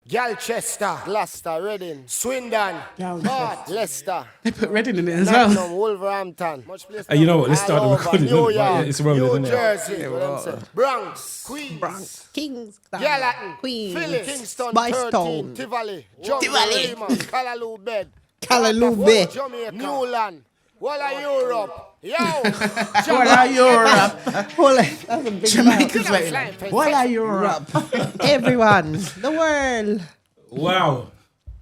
Galchester, Gloucester, Reading, Swindon, Bath, Leicester. They put Reading in it as well. Nottingham, Wolverhampton. Much place You know what? Let's start the all over. recording. New Right, yeah, York, it's rolling, New isn't it? Jersey, what I'm saying. Bronx, Queens, Kings, Gallatin, Queens, Philly, Kingston, Spice 13, Town, Tivoli, Jungle, Tivoli. Raymond, Callaloo Bed, Callaloo Bed. Jamaica, Newland, Walla Europe. Yo, Walla Europe. that's a big Jamaica's mouth. like, Walla Europe. Everyone, the world. Wow.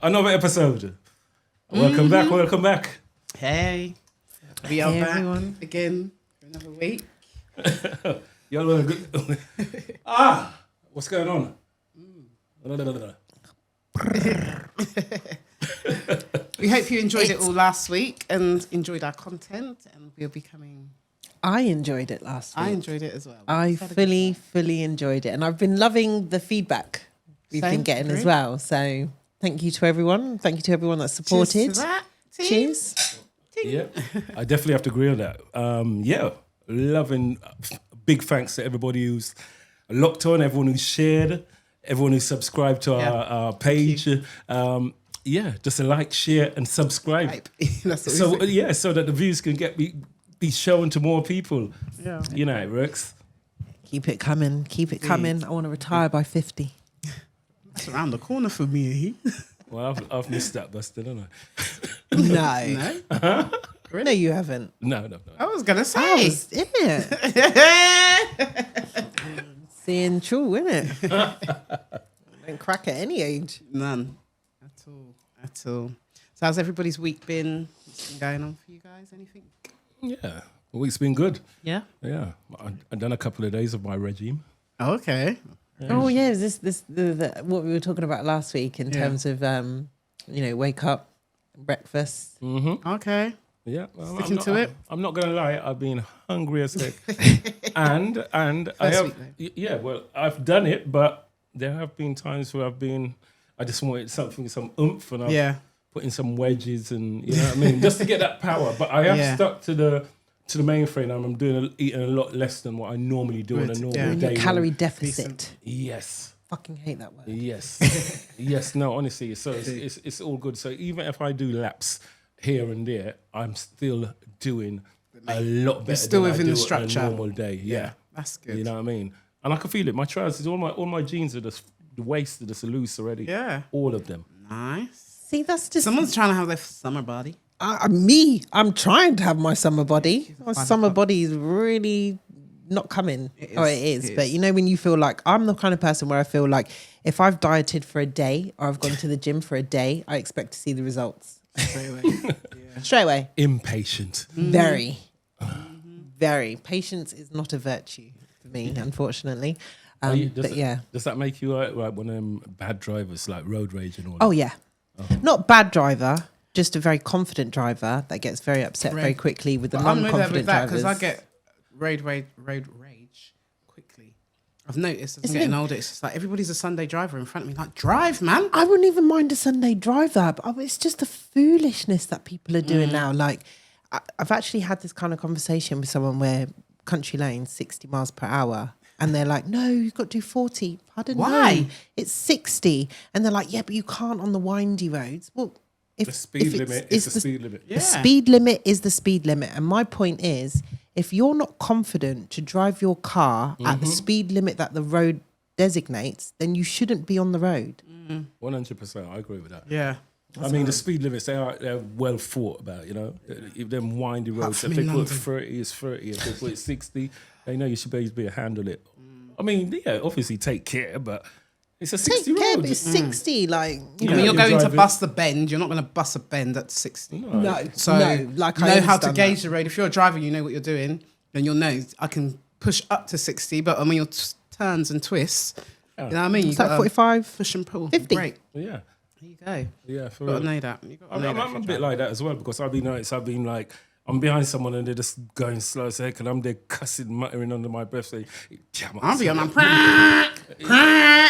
Another episode. Welcome back, welcome back. Hey, we are Hey, back everyone. again for another week. Y'all want to go? What's going on? We hope you enjoyed it all last week and enjoyed our content, and we'll be coming. I enjoyed it last week. I enjoyed it as well. I fully enjoyed it. And I've been loving the feedback we've Same, been getting as agree. well. So thank you to everyone. Thank you to everyone that supported. Cheers to that, team. Cheers. Yeah, I definitely have to agree on that. Yeah, loving. Big thanks to everybody who's locked on, everyone who's shared, everyone who's subscribed to our page. Yeah, just a like, share, and subscribe. Right. That's what So we say. so that the views can be shown to more people. Yeah. You know, it works. Keep it coming. Keep it coming. I want to retire by 50. That's around the corner for me. Well, I've missed that, Buster, don't I? No. No, No, you haven't. No. I was gonna I say. was in it. Seeing true, innit? Don't crack at any age. None at all. So how's everybody's week been? What's been going on for you guys? Anything? Yeah, the week's been good. Yeah. Yeah, I've done a couple of days of my regime. Okay. Oh yeah, is this the what we were talking about last week in Yeah. terms of wake up, breakfast. Okay. Yeah, well, Sticking to it? I'm not gonna lie. I've been hungry as heck, and I First have. week, Yeah, well, I've done it, but there have been times where I just wanted some oomph, and I've put in some wedges, and you know what I mean, just to get that power. But I have stuck to the mainframe, and I'm eating a lot less than what I normally do on a normal Yeah. You're in day. your calorie deficit. Yes. Fucking hate that word. Yes, yes. No, honestly, so it's all good. So even if I do laps here and there, I'm still doing a lot better. still than within I the do structure. on a normal day. Yeah, That's good. you know what I mean. And I can feel it. My trousers, all my jeans are just the waist are just loose already. Yeah. all of them. Nice. See, that's just Someone's trying to have their summer body. me. I'm trying to have my summer body. My fun summer cup. body is really not coming. It Oh, is, it is. it But is. you know, when you feel like I'm the kind of person where I feel like if I've dieted for a day or I've gone to the gym for a day, I expect to see the results Straight away. straight away. Impatient. Very, very. Patience is not a virtue for me, unfortunately. But yeah. Does that make you like one of them bad drivers, like road rage and all? Oh yeah. Not bad driver, just a very confident driver that gets very upset very quickly with the But I'm with non-confident that drivers. because I get road rage quickly. I've noticed as I'm Isn't getting it? older, it's just like everybody's a Sunday driver in front of me. Like, drive, man. I wouldn't even mind a Sunday driver, but it's just the foolishness that people are doing now. Like, I've actually had this kind of conversation with someone where country lanes 60 miles per hour, and they're like, "No, you've got to do 40." Pardon? Why? No, it's 60, and they're like, "Yeah, but you can't on the windy roads." Well, if The speed if limit it's is the speed limit. Yeah. The speed limit is the speed limit, and my point is, if you're not confident to drive your car at the speed limit that the road designates, then you shouldn't be on the road. 100%. I agree with that. Yeah. I mean, the speed limits, they're well thought about, you know. If them windy roads, from if they in put London. 30, it's 30. If they put 60, they know you should be able to handle it. I mean, yeah, obviously take care, but it's a 60 Take care, road. but it's 60. Like, you When know, you're you going to drive it. bust a bend, you're not going to bust a bend at 60. no, So no, like know I how to understand gauge that. the road. If you're a driver, you know what you're doing, then you'll know I can push up to 60, but when your turns and twists, you know what I mean? It's like 45. push and pull. 50. Break. Yeah, There you go. yeah, for Got to real. know that. You got to know I'm that a for bit driving. like that as well because I've been like, I'm behind someone and they're just going slow as heck and I'm there cussing, muttering under my breath. Saying, "Jam up, I'll be on son." my.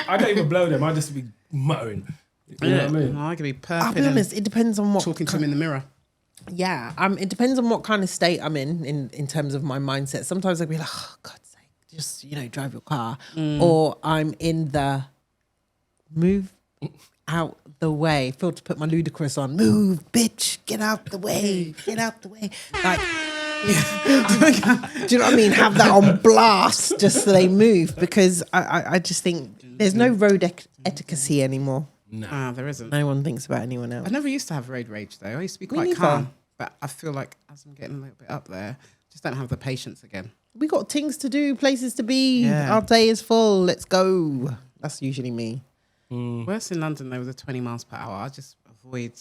I don't even blow them. I just be muttering. You know what I mean? I could be I'll perping be honest, it depends on what. talking to him in the mirror. Yeah, it depends on what kind of state I'm in terms of my mindset. Sometimes I'll be like, oh, God's sake, just, drive your car. Or I'm in the move out the way. Feel to put my ludicrous on. Move, bitch, get out the way, get out the way. Like, do you know what I mean? Have that on blast just so they move, because I just think there's no road etiquette anymore. No, there isn't. No one thinks about anyone else. I never used to have road rage though. I used to be quite calm, but I feel like as I'm getting a little bit up there, just don't have the patience again. We got things to do, places to be. Our day is full. Let's go. That's usually me. Worse in London though, with the 20 miles per hour. I just avoid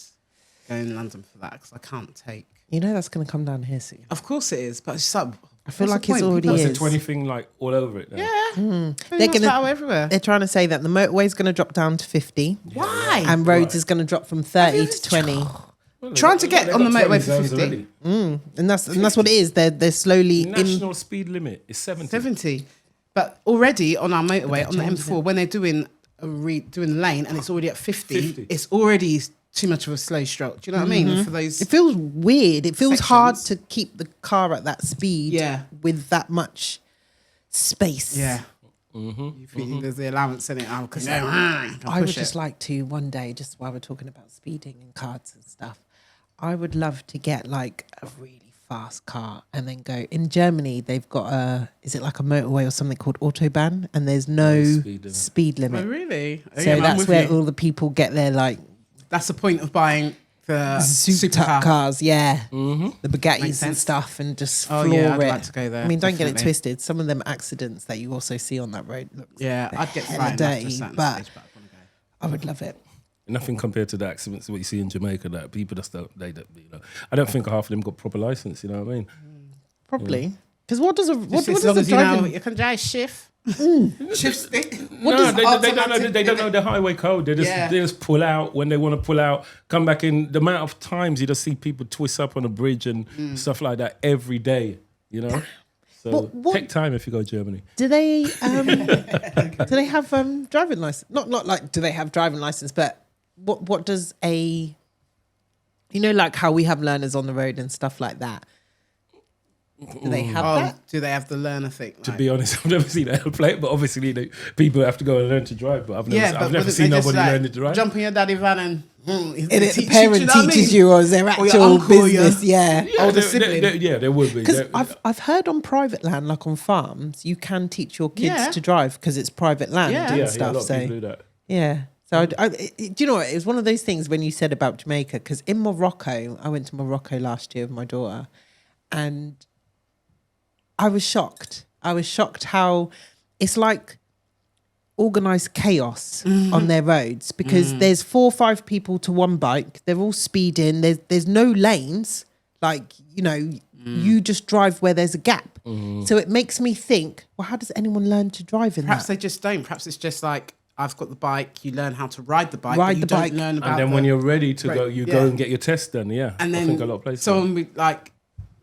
going to London for that because I can't take. You know that's going to come down here soon. Of course it is, but it's sub. I feel like it's already That's is. a 20 thing like all over it. Then. Yeah, They're gonna everywhere. They're trying to say that the motorway is going to drop down to 50. Why? And roads is going to drop from 30 to 20. Well, Trying to get on the motorway for 50. already. And that's what it is. They're slowly National speed limit is 70. 70. But already on our motorway, on the M4, when they're doing doing lane and it's already at 50, it's already too much of a slow stroke. Do you know what I mean? For those, It feels weird. It feels sections. hard to keep the car at that speed with that much space. yeah. You think there's the allowance in it? Because I would just like to one day, just while we're talking about speeding and cars and stuff, I would love to get like a really fast car and then go. In Germany, they've got is it like a motorway or something called Autobahn, and there's no speed limit. Oh, really? So that's where all the people get their like. That's the point of buying the Super cars, yeah. The Makes Bugattis and sense. stuff, and just Oh, floor yeah, I'd it. like to go there, I mean, don't get it definitely. twisted. Some of them accidents that you also see on that road look I'd get hella frightened after a dirty, certain but stage, but I wanna go. I would love it. Nothing compared to the accidents what you see in Jamaica. That people just don't. I don't think half of them got proper license. You know what I mean? Probably. Because what does a Just what as does long a as you know driving? you can drive shift. Shift stick. No, they don't know the highway code. They just pull out when they want to pull out, come back in. The amount of times you just see people twist up on a bridge and stuff like that every day, you know? So take time if you go to Germany. Do they have driving license? Not like do they have driving license, but what does a, you know, like how we have learners on the road and stuff like that. Do they have that? Do they have the learner thing? To be honest, I've never seen a plate, but obviously people have to go and learn to drive. But I've never seen nobody learn to drive. Jump in your daddy van and The parent teaches you, or is their Or your actual uncle, or your- business? Yeah. older sibling. There would be. Because I've heard on private land, like on farms, you can teach your kids to drive because it's private land Yeah. and a stuff. lot of So people do that. yeah. So do you know what? It was one of those things when you said about Jamaica, because in Morocco, I went to Morocco last year with my daughter, and I was shocked. I was shocked how it's like organised chaos on their roads, because there's 4 or 5 people to one bike. They're all speeding. There's no lanes. Like, you know, you just drive where there's a gap. So it makes me think, well, how does anyone learn to drive in Perhaps that? they just don't. Perhaps it's just like, I've got the bike, you learn how to ride the bike, Ride but you the don't bike. learn about And then when you're ready to go, you go Yeah. and get your test done. Yeah, And I then think a lot of places. someone would like,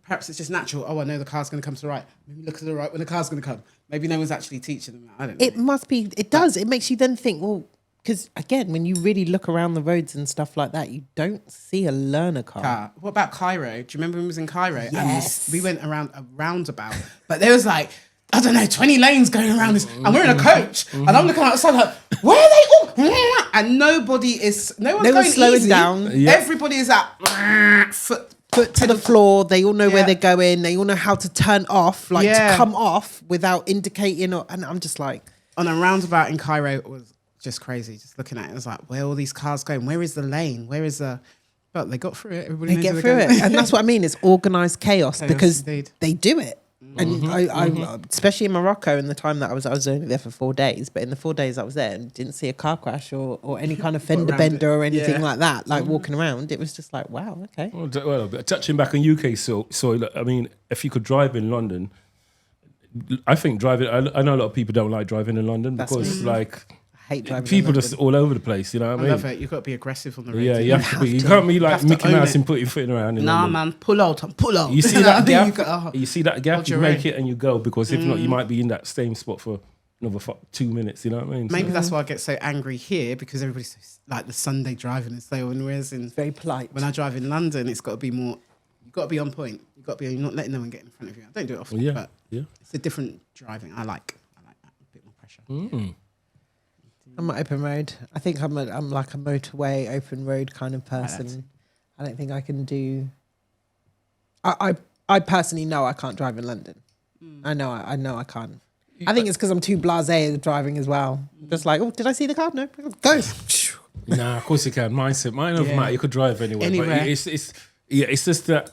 perhaps it's just natural. Oh, I know the car's going to come to the right. Maybe look to the right when the car's going to come. Maybe no one's actually teaching them. I don't know. It must be, it does. It makes you then think, well, because again, when you really look around the roads and stuff like that, you don't see a learner car. What about Cairo? Do you remember when we was in Cairo? Yes. And we went around a roundabout, but there was like, I don't know, 20 lanes going around this, and we're in a coach, and I'm looking outside like, where are they all? And no one's going slowing easy. down. Yeah. Everybody is at foot To the floor, they all know where they're going. They all know how to turn off, like to come off without indicating. And I'm just like, on a roundabout in Cairo. It was just crazy. Just looking at it, it was like, where are all these cars going? Where is the lane? Where is the? But they got through it. Everybody they knows get where through they're it, and that's what I mean. It's organised chaos because indeed. they do it. And I especially in Morocco, in the time that I was only there for 4 days, but in the 4 days I was there and didn't see a car crash or any kind of fender around bender it. or anything Yeah. like that. Like walking around, it was just like, wow, okay. Well, touching back on UK soil, I mean, if you could drive in London, I think driving. I know a lot of people don't like driving in London because, like, I hate driving. people in just all over the place. You know what I I mean? love it. You've got to be aggressive on the road. Yeah, you have to be. You can't be like have to Mickey own Mouse it. and put your foot around. In Nah, London. man, pull out. You see that You gap? got- You see that gap? hold You your make own. it and you go, because if not, you might be in that same spot for another 2 minutes. You know what I mean? So- Maybe that's why I get so angry here, because everybody's so, like the Sunday driving and so on. Whereas very polite. when I drive in London, it's got to be more. You've got to be on point. You've got to be. You're not letting no one get in front of you. I don't do it often, yeah, but yeah. it's a different driving. I like that. A bit more pressure. I'm an open road. I think I'm like a motorway, open road kind of person. I don't think I can do. I personally know I can't drive in London. I know I can't. I think it's because I'm too blasé at driving as well. Just like, oh, did I see the car? No, go. Nah, of course you can. Mine over matter. You could drive anywhere. But it's just that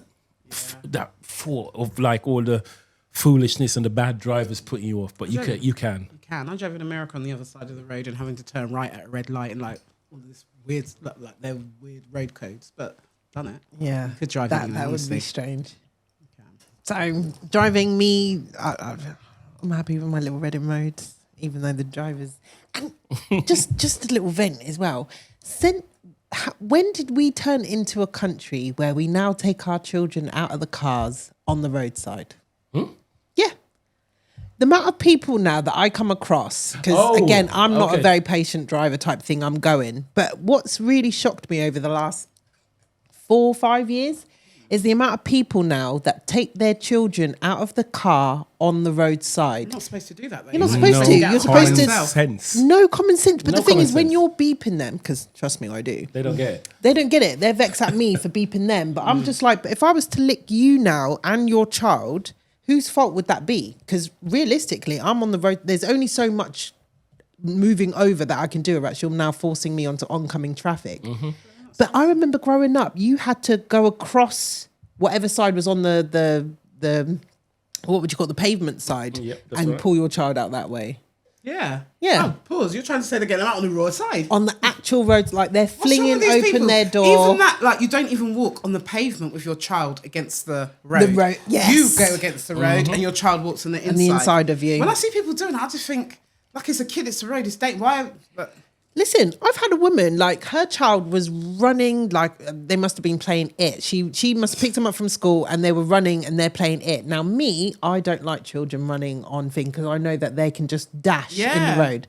thought of like all the foolishness and the bad drivers putting you off. But you can. You can. I drove in America on the other side of the road and having to turn right at a red light and like all this weird, like they're weird road codes, but done it. Yeah, you could drive that. That would be strange. So driving me, I'm happy with my little Reading roads, even though the drivers and just a little vent as well. When did we turn into a country where we now take our children out of the cars on the roadside? Yeah. The amount of people now that I come across, because again, I'm not a very patient driver type thing, I'm going. But what's really shocked me over the last 4 or 5 years is the amount of people now that take their children out of the car on the roadside. You're not supposed to do that, though. You're not supposed to. You're supposed to. Sense. No common sense. But No the thing common is, when sense. you're beeping them, because trust me, I do. They don't get it. They don't get it. They're vexed at me for beeping them. But I'm just like, but if I was to lick you now and your child, whose fault would that be? Because realistically, I'm on the road. There's only so much moving over that I can do. You're now forcing me onto oncoming traffic. But I remember growing up, you had to go across whatever side was on the what would you call it, the pavement side, and right. pull your child out that way. Yeah. Yeah. Oh, pause. You're trying to say they're getting them out on the raw side. On the actual roads, like they're What's wrong flinging with these open people? their door. Even that, like you don't even walk on the pavement with your child against the road. The road, yes. You go against the road and your child walks on the inside. And the inside of you. When I see people doing that, I just think, like it's a kid, it's the road, it's date. Why? But Listen, I've had a woman, like her child was running, like they must have been playing it. She must have picked them up from school and they were running and they're playing it. Now me, I don't like children running on things because I know that they can just dash in the road.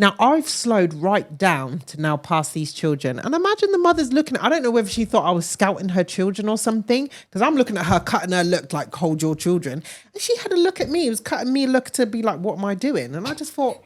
Now I've slowed right down to now pass these children. And imagine the mother's looking at, I don't know whether she thought I was scouting her children or something, because I'm looking at her cutting her look like hold your children. And she had a look at me, it was cutting me a look to be like, what am I doing? And I just thought,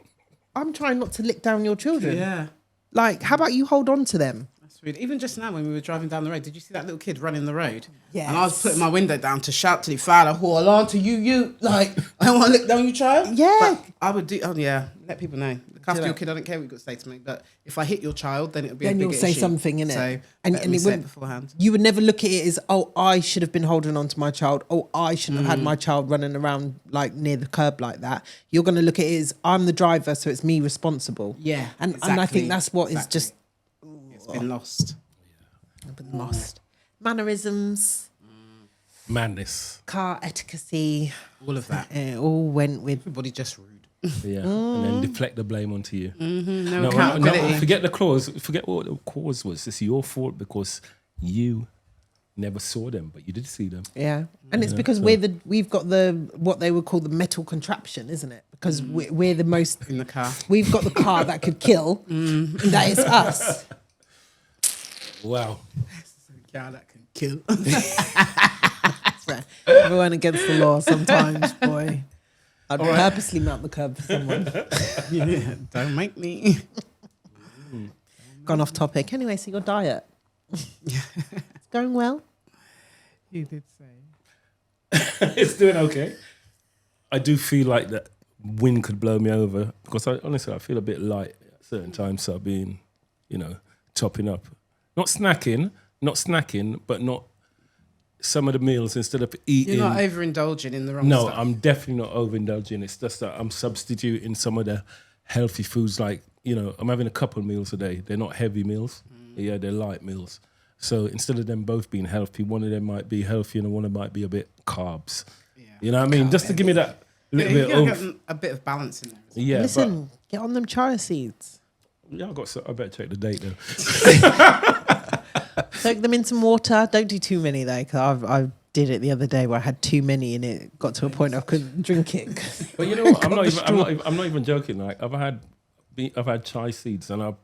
I'm trying not to lick down your children. yeah. Like, how about you hold on to them? That's weird. Even just now when we were driving down the road, did you see that little kid running the road? Yes. And I was putting my window down to shout to the father, hold on to you. Like, I don't want to lick down your child. Yeah. But I would do, let people know. Look after your kid, I don't care what you've got to say to me. But if I hit your child, then it'll be a big issue. Then you'll say something, innit? So, and it it wouldn't, beforehand. you would never look at it as, oh, I should have been holding on to my child. Oh, I shouldn't have had my child running around like near the curb like that. You're going to look at it as, I'm the driver, so it's me responsible. Yeah, And I think that's what is just... It's been lost. Been lost. Mannerisms, Madness. car etiquette, All of that. it all went with... Everybody just rude. Yeah. And then deflect the blame onto you. No accountability. Forget the clause. Forget what the cause was. It's your fault because you never saw them, but you did see them. Yeah, and it's because we've got what they would call the metal contraption, isn't it? Because we're the most In the car. We've got the car that could kill. That is us. Wow. Yeah, that can kill. Everyone against the law sometimes, boy. I'd purposely mount the curb for someone. Yeah, don't make me. Gone off topic. Anyway, so your diet. It's going well. You did say. It's doing okay. I do feel like that wind could blow me over because honestly I feel a bit light at certain times. So I've been, topping up. Not snacking, but not some of the meals instead of eating. You're not overindulging in the wrong No, stuff. I'm definitely not overindulging. It's just that I'm substituting some of the healthy foods like, I'm having a couple of meals a day. They're not heavy meals. Yeah, they're light meals. So instead of them both being healthy, one of them might be healthy and one of them might be a bit carbs. Yeah. You know what I mean? Just to give me that little bit of... a bit of balance in there. Yeah, Listen, get on them chia seeds. I better check the date though. Soak them in some water. Don't do too many though, because I did it the other day where I had too many and it got to a point I couldn't drink it. But you know what? I'm not even joking. Like I've had chai seeds and I've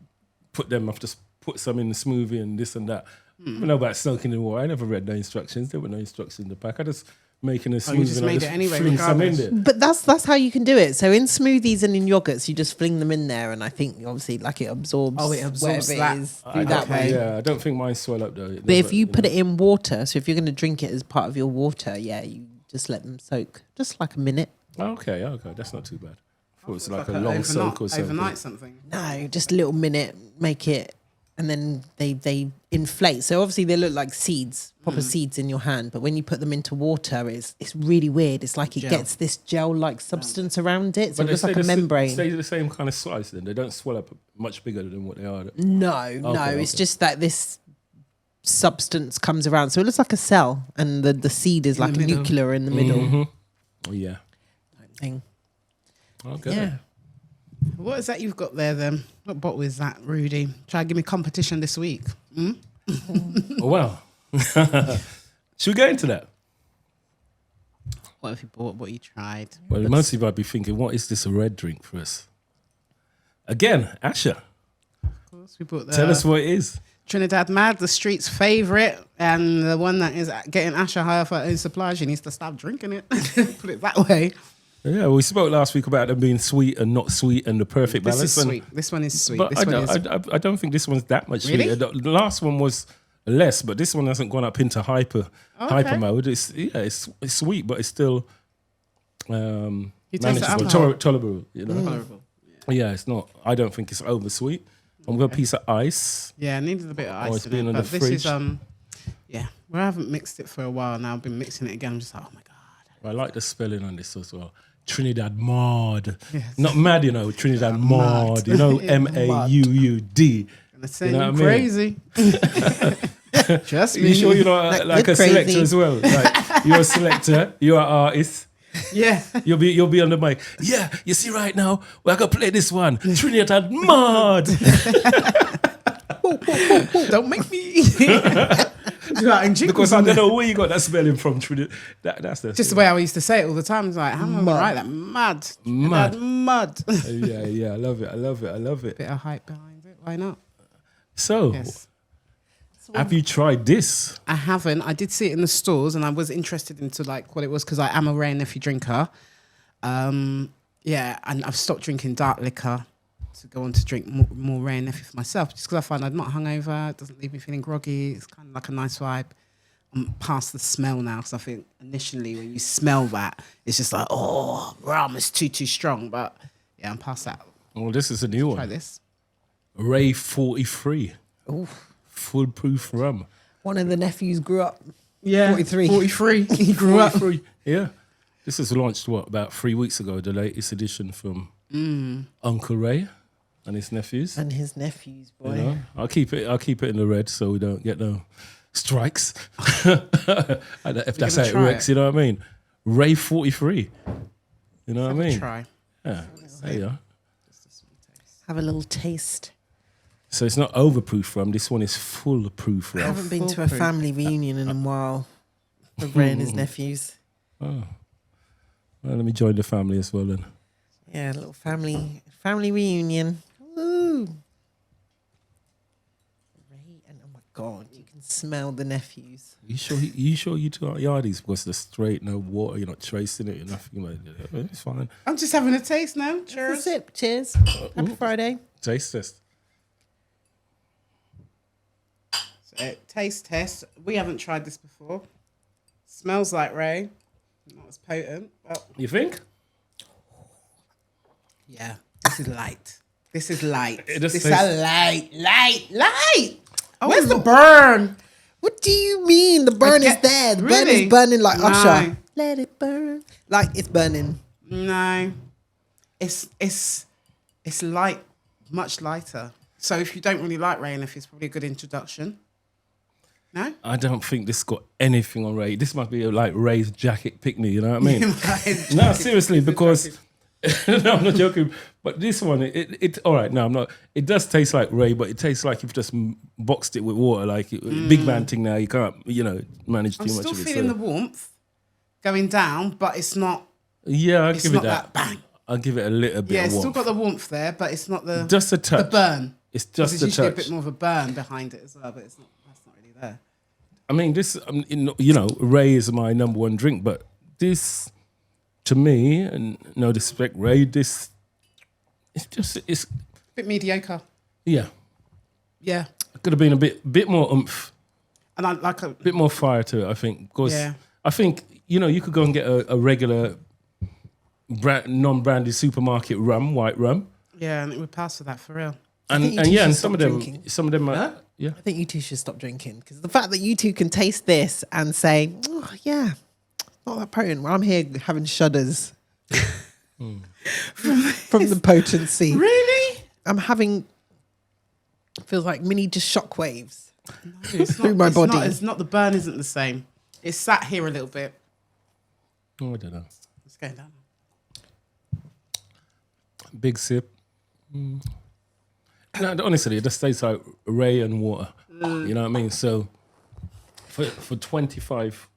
just put some in the smoothie and this and that. I don't know about soaking in water. I never read the instructions. There were no instructions in the pack. I just making a you smoothie. just and I made it anyway, fling some in regardless. there. But that's how you can do it. So in smoothies and in yogurts, you just fling them in there, and I think obviously like it absorbs. Oh, it absorbs whatever that. it is I through that don't- way. Yeah, I don't think mine swell up though. But if you put it in water, so if you're going to drink it as part of your water, yeah, you just let them soak just like a minute. Okay, that's not too bad. I thought it was like a an long overnight- soak or something. Overnight something. No, just a little minute, make it, and then they inflate. So obviously they look like seeds, proper seeds in your hand. But when you put them into water, it's really weird. It's like it Gel. gets this gel-like substance around it, so it they looks like stay a the s- membrane. Stay the same kind of size then. They don't swell up much bigger than what they are. No, Okay, it's okay. just that this substance comes around, so it looks like a cell, and the seed is In like the a middle. nuclear in the middle Oh, yeah. thing. Okay. Yeah. What is that you've got there then? What bottle is that, Rudy? Try to give me competition this week. Oh, well. Should we get into that? What have you bought? What you tried? Well, most of you might be thinking, what is this red drink for us? Again, Asher, Of course, we bought the tell us what it is. Trinidad Mad, the street's favourite, and the one that is getting Asher higher for his supply. She needs to stop drinking it. Put it that way. Yeah, we spoke last week about them being sweet and not sweet and the perfect This balance. is and- sweet. This one is sweet. But This I one don't, is. I don't think this one's that much Really? sweeter. The last one was less, but this one hasn't gone up into hyper mode. It's sweet, but it's still You taste the manageable, alcohol. tolerable. You know, Tolerable. yeah, it's not. I don't think it's over sweet. I'm got a piece of ice. Yeah, I needed a bit of it's ice been in it. in But the this is fridge. yeah. Where I haven't mixed it for a while now. I've been mixing it again. I'm just like, oh my god. I like the spelling on this as well. Trinidad Maud, Yes. not mad, you know. Trinidad Maud, you know, MAUUD. Gonna send You know you what I mean? crazy. Trust Are me. you sure you're not Like, like you're a selector crazy. as well? Like you're a selector, you're an artist. Yeah. You'll be on the mic. Yeah, you see right now, we're gonna play this one. Trinidad Maud. Don't make me. Because I don't know where you got that spelling from. Trinidad. That's the Just the way I used to say it all the time. It's like, how am I gonna write that? Mud. Mud. Mud. yeah, I love it. Bit of hype behind it. Why not? So, Yes. have you tried this? I haven't. I did see it in the stores, and I was interested into like what it was because I am a Wray nephew drinker. Yeah, and I've stopped drinking dark liquor to go on to drink more Wray nephew for myself, just because I find I'm not hungover. It doesn't leave me feeling groggy. It's kind of like a nice vibe. I'm past the smell now, because I think initially when you smell that, it's just like, oh, rum is too strong. But yeah, I'm past that. Well, this is a new Try one. this. Ray 43. Ooh. Foolproof rum. One of the nephews grew up. Yeah, 43. 43. He grew up. 43. Yeah. This was launched, about 3 weeks ago, the latest edition from Uncle Ray and his nephews. And his nephews, boy. You know? I'll keep it in the red so we don't get no strikes. If that's how it try works, it? you know what I mean? Ray 43. You know what I Have a mean? try. Yeah. There you are. Have a little taste. So it's not overproof rum. This one is foolproof I rum. haven't been to a Foolproof. family reunion in a while with Ray and his nephews. Oh. Well, let me join the family as well then. Yeah, a little family reunion. Woo! Ray and oh my god, you can smell the nephews. You sure you two are yardies because they're straight, no water, you're not tracing it, you're nothing like that. It's fine. I'm just having a taste now. Cheers. Cheers. Sip. Cheers. Happy Friday. Taste test. So, taste test. We haven't tried this before. Smells like Ray. Not as potent, but You think? yeah, this is light. This is light. It just this tastes- is light. Where's the burn? What do you mean? The burn is there. The burn Really? is burning like No. Usher. Let it burn. Like it's burning. No, it's light, much lighter. So if you don't really like Ray, if it's probably a good introduction. No. I don't think this got anything on Ray. This must be like Ray's jacket pick-me, you know what I mean? No, seriously, because no, I'm not joking. But this one, it all right. No, I'm not. It does taste like Ray, but it tastes like you've just boxed it with water. Like big man thing now, you can't, manage too I'm much still of it. feeling so- the warmth going down, but it's not. Yeah, I'll It's give not it that. that bang. I'll give it a little bit Yeah, of it's still warmth. got the warmth there, but it's not the Just a touch. the burn. It's 'Cause just there's a usually touch. a bit more of a burn behind it as well, but that's not really there. I mean, this, Ray is my number one drink, but this, to me, and no disrespect, Ray, this, it's A bit mediocre. yeah. Yeah. It could have been a bit more oomph, And I like a bit more fire to it, I think. Because Yeah. I think, you could go and get a regular non-branded supermarket rum, white rum. yeah, and it would pass for that for real. And think you and two yeah, should and stop drinking. some of them are, yeah. I think you two should stop drinking because the fact that you two can taste this and say, "Oh yeah, not that potent," well, I'm here having shudders from the potency. Really? I'm having feels like mini just shockwaves. It's Through my body. It's not, the burn isn't the same. It's sat here a little bit. Oh, I don't know. It's going down. Big sip. No, honestly, it just tastes like Ray and water. You know what I mean? So for 25,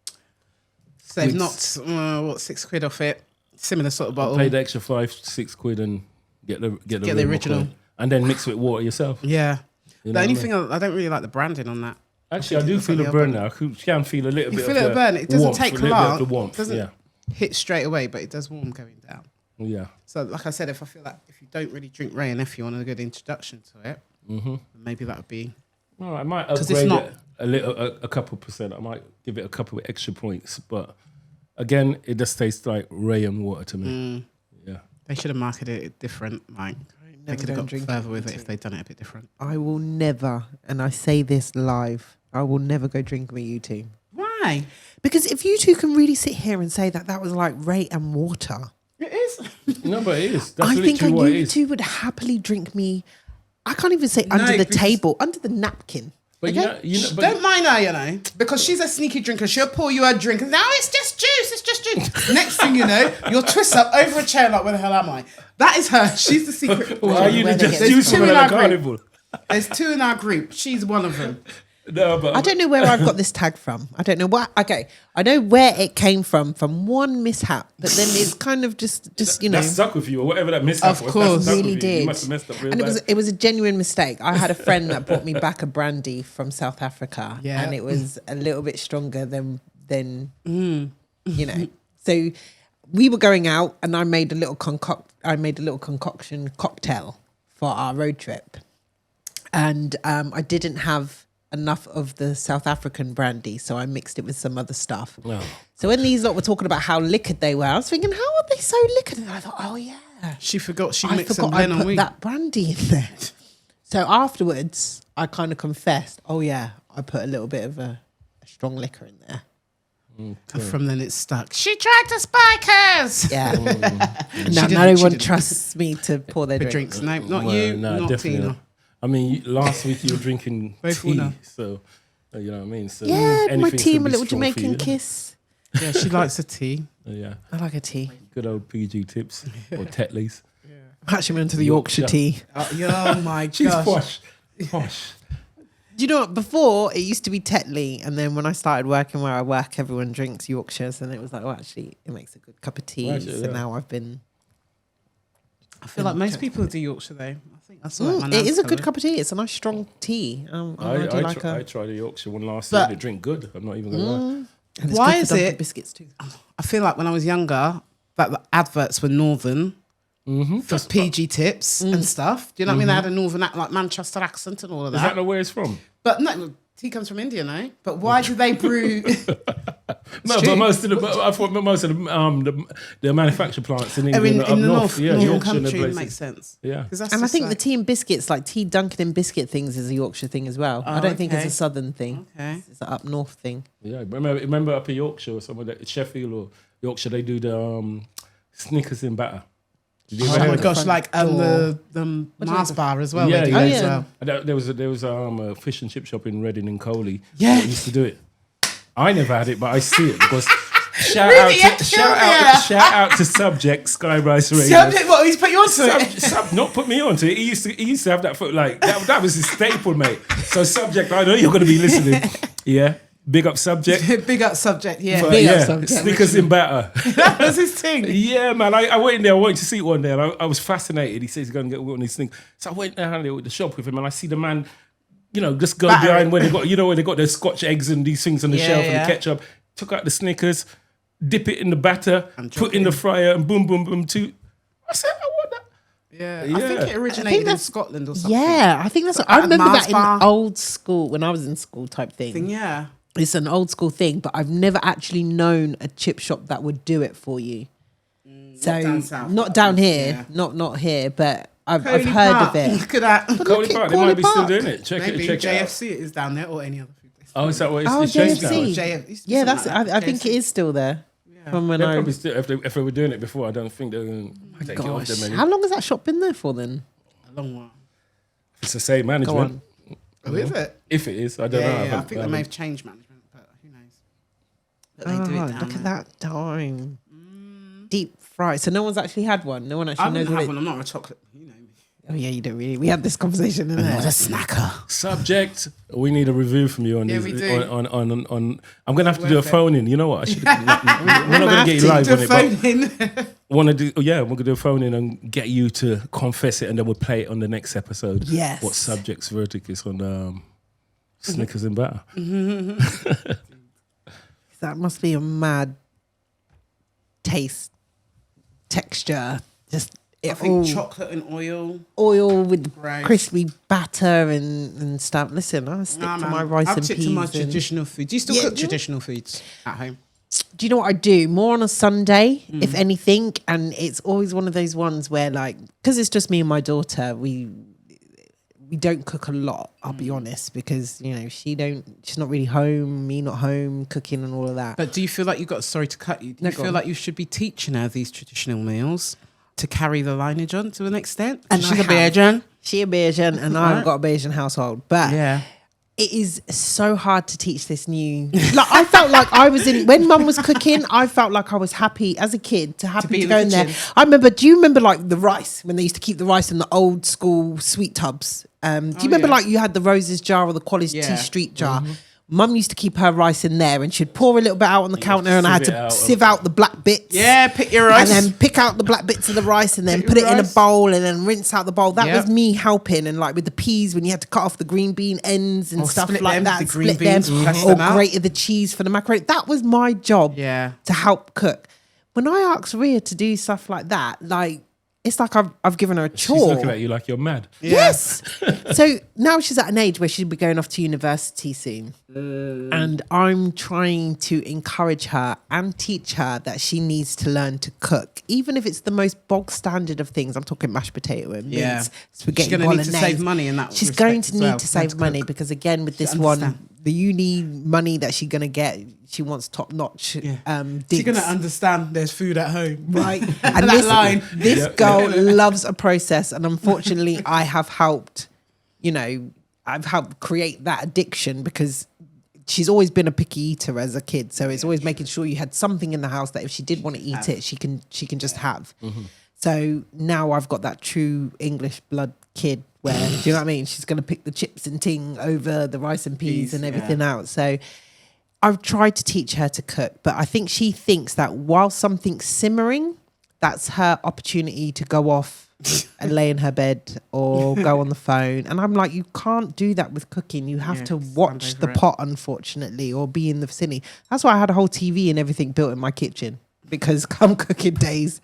So they've Weeks. knocked £6 off it. Similar sort of bottle. pay the extra 5-6 quid and get the the original. and then mix it with water yourself. Yeah. You know The only what I thing I don't really like the branding on that. Actually, I do feel a burn now. I can feel a little You bit feel of it the burn. It doesn't warmth, take a little bit long. of the warmth. It doesn't Yeah, hit straight away, but it does warm going down. yeah. So, like I said, if I feel like if you don't really drink Ray and if you want a good introduction to it, maybe that would be. Well, I might 'Cause it's upgrade not- it a little, a couple percent. I might give it a couple of extra points, but again, it just tastes like Ray and water to me. Yeah. They should have marketed it different. Like they could have don't got drink further with it if they'd done it a bit different. I will never, and I say this live, I will never go drink with you two. Why? Because if you two can really sit here and say that was like Ray and water, It is. No, but it is. That's I think literally what it you is. two would happily drink me. I can't even say under the because- table, under the napkin. But Okay. but Don't mind her, you know, because she's a sneaky drinker. She'll pour you a drink and say, "Oh, it's just juice. It's just juice." Next thing you know, you'll twist up over a chair like, "Where the hell am I?" That is her. She's the secret. why are you Where the they just get- juice There's two woman in at our a carnival? There's 2 in our group. She's one of them. No, but I don't know where I've got this tag from. I don't know what. Okay, I know where it came from one mishap, but then it's kind of just you know. that stuck with you or whatever that mishap Of was. course. That stuck Really with you. did. You must have messed up real And bad. it was a genuine mistake. I had a friend that brought me back a brandy from South Africa, Yeah. and it was a little bit stronger than you know. So we were going out, and I made a little concoction cocktail for our road trip, and I didn't have enough of the South African brandy, so I mixed it with some other stuff. Oh. So when these lot were talking about how liquored they were, I was thinking, how are they so liquored? And I thought, oh yeah. She forgot she I mixed some forgot I blend on put weed. that brandy in there. So afterwards, I kind of confessed, oh yeah, I put a little bit of a strong liquor in there. And from then it's stuck. She tried to spike us. Yeah. She Now didn't- no she one didn't. trusts me to pour their The drinks. drinks. No, not Well, you, no, not definitely Tina. not. I mean, last week you were drinking Both tea, Una. so you know what I mean. So Yeah, my anything's tea, gonna my be little strong for Jamaican you. kiss. Yeah, she likes a tea. Yeah, I like a tea. good old PG tips or Tetleys. I'm actually into the Yorkshire tea. Oh my She's gosh. posh. Do you know what? Before it used to be Tetley, and then when I started working where I work, everyone drinks Yorkshires, and it was like, oh, actually, it makes a good cup of tea. Well, actually, so yeah. now I've been. I feel like most people do Yorkshire though. I think that's what my it nan's is a good covered. cup of tea. It's a nice strong tea. I do like I a. tried a Yorkshire one last But- year. They drink good. I'm not even gonna lie. And it's Why good is for dumpling it- biscuits too? I feel like when I was younger, that the adverts were northern for PG tips and stuff. Do you know what I mean? They had a northern like Manchester accent and all of Is that. that where it's from? But no, tea comes from India, no? But why do they brew? No, but most of I thought most of the manufacturing plants in I England mean, are up in the north. north, Yeah, northern Yorkshire and the country places. makes sense. Yeah. 'Cause that's And I just think the like- tea and biscuits, like tea dunking in biscuit things, is a Yorkshire thing as well. I Oh, don't think it's okay. a southern thing. Okay. It's an up north thing. Yeah, remember up in Yorkshire or somewhere, Sheffield or Yorkshire, they do the Snickers in batter. Did you ever Oh hear my that? gosh, like the do Mars they do? bar as well. Yeah, they do yeah. that Oh, as yeah. well. And there was a fish and chip shop in Reading and Coley. Yeah. that used to do it. I never had it, but I see it because Really? Yeah, shout out to Subject Skyrise Radio. Subject, what, he's put you onto it? Not put me onto it. He used to have that foot like that was his staple, mate. So Subject, I know you're going to be listening. Yeah, big up Subject. Big up Subject, yeah. But Big up yeah, Subject. Snickers in batter. That was his thing. Yeah, man. I went in there. I wanted to see it one day, and I was fascinated. He says he's going to get one of these things. So I went down there with the shop with him, and I see the man, just go Batter behind it. where they got, where they got their Scotch eggs and these things on the Yeah, shelf yeah. and the ketchup. Took out the Snickers, dip it in the batter, And put in the fryer, and boom, boom, boom. I said, I want that. Yeah, Yeah. I think it originated in Scotland or something. Yeah, I think that's. But I at remember Mars that bar. in old school when I was in school type thing. Yeah. It's an old school thing, but I've never actually known a chip shop that would do it for you. So not down south, not but down yeah. here, not here, but I've Coley heard Park. of it. Look at that. Coley Park, they Coley might be still Park. doing it. Check Maybe it out. JFC is down there or any other food place. Oh, is that what Oh, it's changed now? JFC. Yeah, that's. I think it is still there. From when They I. probably still, if they were doing it before, I don't think they're going to take it off Gosh, them. how long has that shop been there for then? A long while. It's the same Go management. on. Oh, is it? If it is, I don't know. Yeah, I think they may have changed management, but who knows? But they do it down Look at there. that time. Deep fried. So no one's actually had one. No one I actually knows wouldn't what have it. one. I'm not a chocolate. You know me. Oh yeah, you don't really. We had this conversation in I'm there. not a snacker. Subject. We need a review from you on Yeah, this. we do. On I'm gonna have to do a Worth it. phone in. You know what? I should. We're not gonna get you live Do on a it, but phone in. want to do? Yeah, we're gonna do a phone in and get you to confess it, and then we'll play it on the next episode. Yes. What subject's verdict is on Snickers and batter? That must be a mad taste, texture. Just I it think all chocolate and oil. oil with Gross. crispy batter and stuff. Listen, I stick to my rice I'll and stick peas. to my and- traditional food. Do you still Yeah, cook yeah. traditional foods at home? Do you know what I do? More on a Sunday, if anything, and it's always one of those ones where, like, because it's just me and my daughter, we don't cook a lot. I'll be honest, because she's not really home, me not home, cooking and all of that. But do you feel like sorry to cut you, do No, you go feel on. like you should be teaching her these traditional meals to carry the lineage on to an extent? And She's I a have. Bajan. She a Bajan, and I've got a Bajan household, but Yeah. it is so hard to teach this new. Like, I felt like I was in when Mum was cooking. I felt like I was happy as a kid to be to in go the in there. kitchen. I remember. Do you remember like the rice when they used to keep the rice in the old school sweet tubs? Do you remember yeah. like you had the Roses jar or the Quality Yeah. Street jar? Mum used to keep her rice in there, and she'd pour a little bit out on the counter, and I had sieve it to out. sieve out the black bits. Yeah, pick your rice. And then pick out the black bits of the rice and then Pick put it your in a rice. bowl and then rinse out the bowl. That Yep. was me helping. And like with the peas, when you had to cut off the green bean ends and Or stuff split like them, that, the green split them, beans, press or them out. grated the cheese for the macaroni. That was my job Yeah. to help cook. When I asked Rhea to do stuff like that, like it's like I've given her a chore. She's looking at you like you're mad. Yes. So now she's at an age where she'll be going off to university soon. And I'm trying to encourage her and teach her that she needs to learn to cook, even if it's the most bog standard of things. I'm talking mashed potato and Yeah. mince, spaghetti She's gonna need to bolognese. save money in that She's respect going to as need well, to learn save to money cook. because, again, with this understand. one, the uni money that she's going to get, she wants top notch She's digs. gonna understand the's food at home. Right. And And that this, line. this girl loves a process. And unfortunately, I have helped, I've helped create that addiction because she's always been a picky eater as a kid. So it's always making sure you had something in the house that if she did want to eat it, she can just have. So now I've got that true English blood kid where, do you know what I mean? She's going to pick the chips and ting over the rice and peas and everything else. So I've tried to teach her to cook, but I think she thinks that while something's simmering, that's her opportunity to go off and lay in her bed or go on the phone. And I'm like, you can't do that with cooking. You have to watch stand the over it. pot, unfortunately, or be in the vicinity. That's why I had a whole TV and everything built in my kitchen, because come cooking days,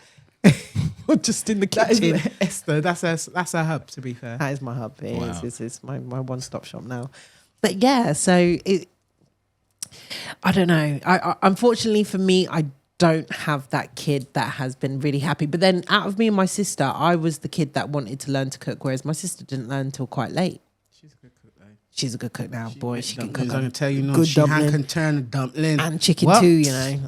we're just in the kitchen. Esther, that's her hub, to be fair. That is my hub. It Wow. is. It's my one-stop shop now. But yeah, so I don't know. I unfortunately for me, I don't have that kid that has been really happy. But then out of me and my sister, I was the kid that wanted to learn to cook, whereas my sister didn't learn until quite late. She's a good cook, though. She's a good cook now. Boy, she can cook I'm gonna tell you, no, good she dumpling. can turn a dumpling and chicken What? too,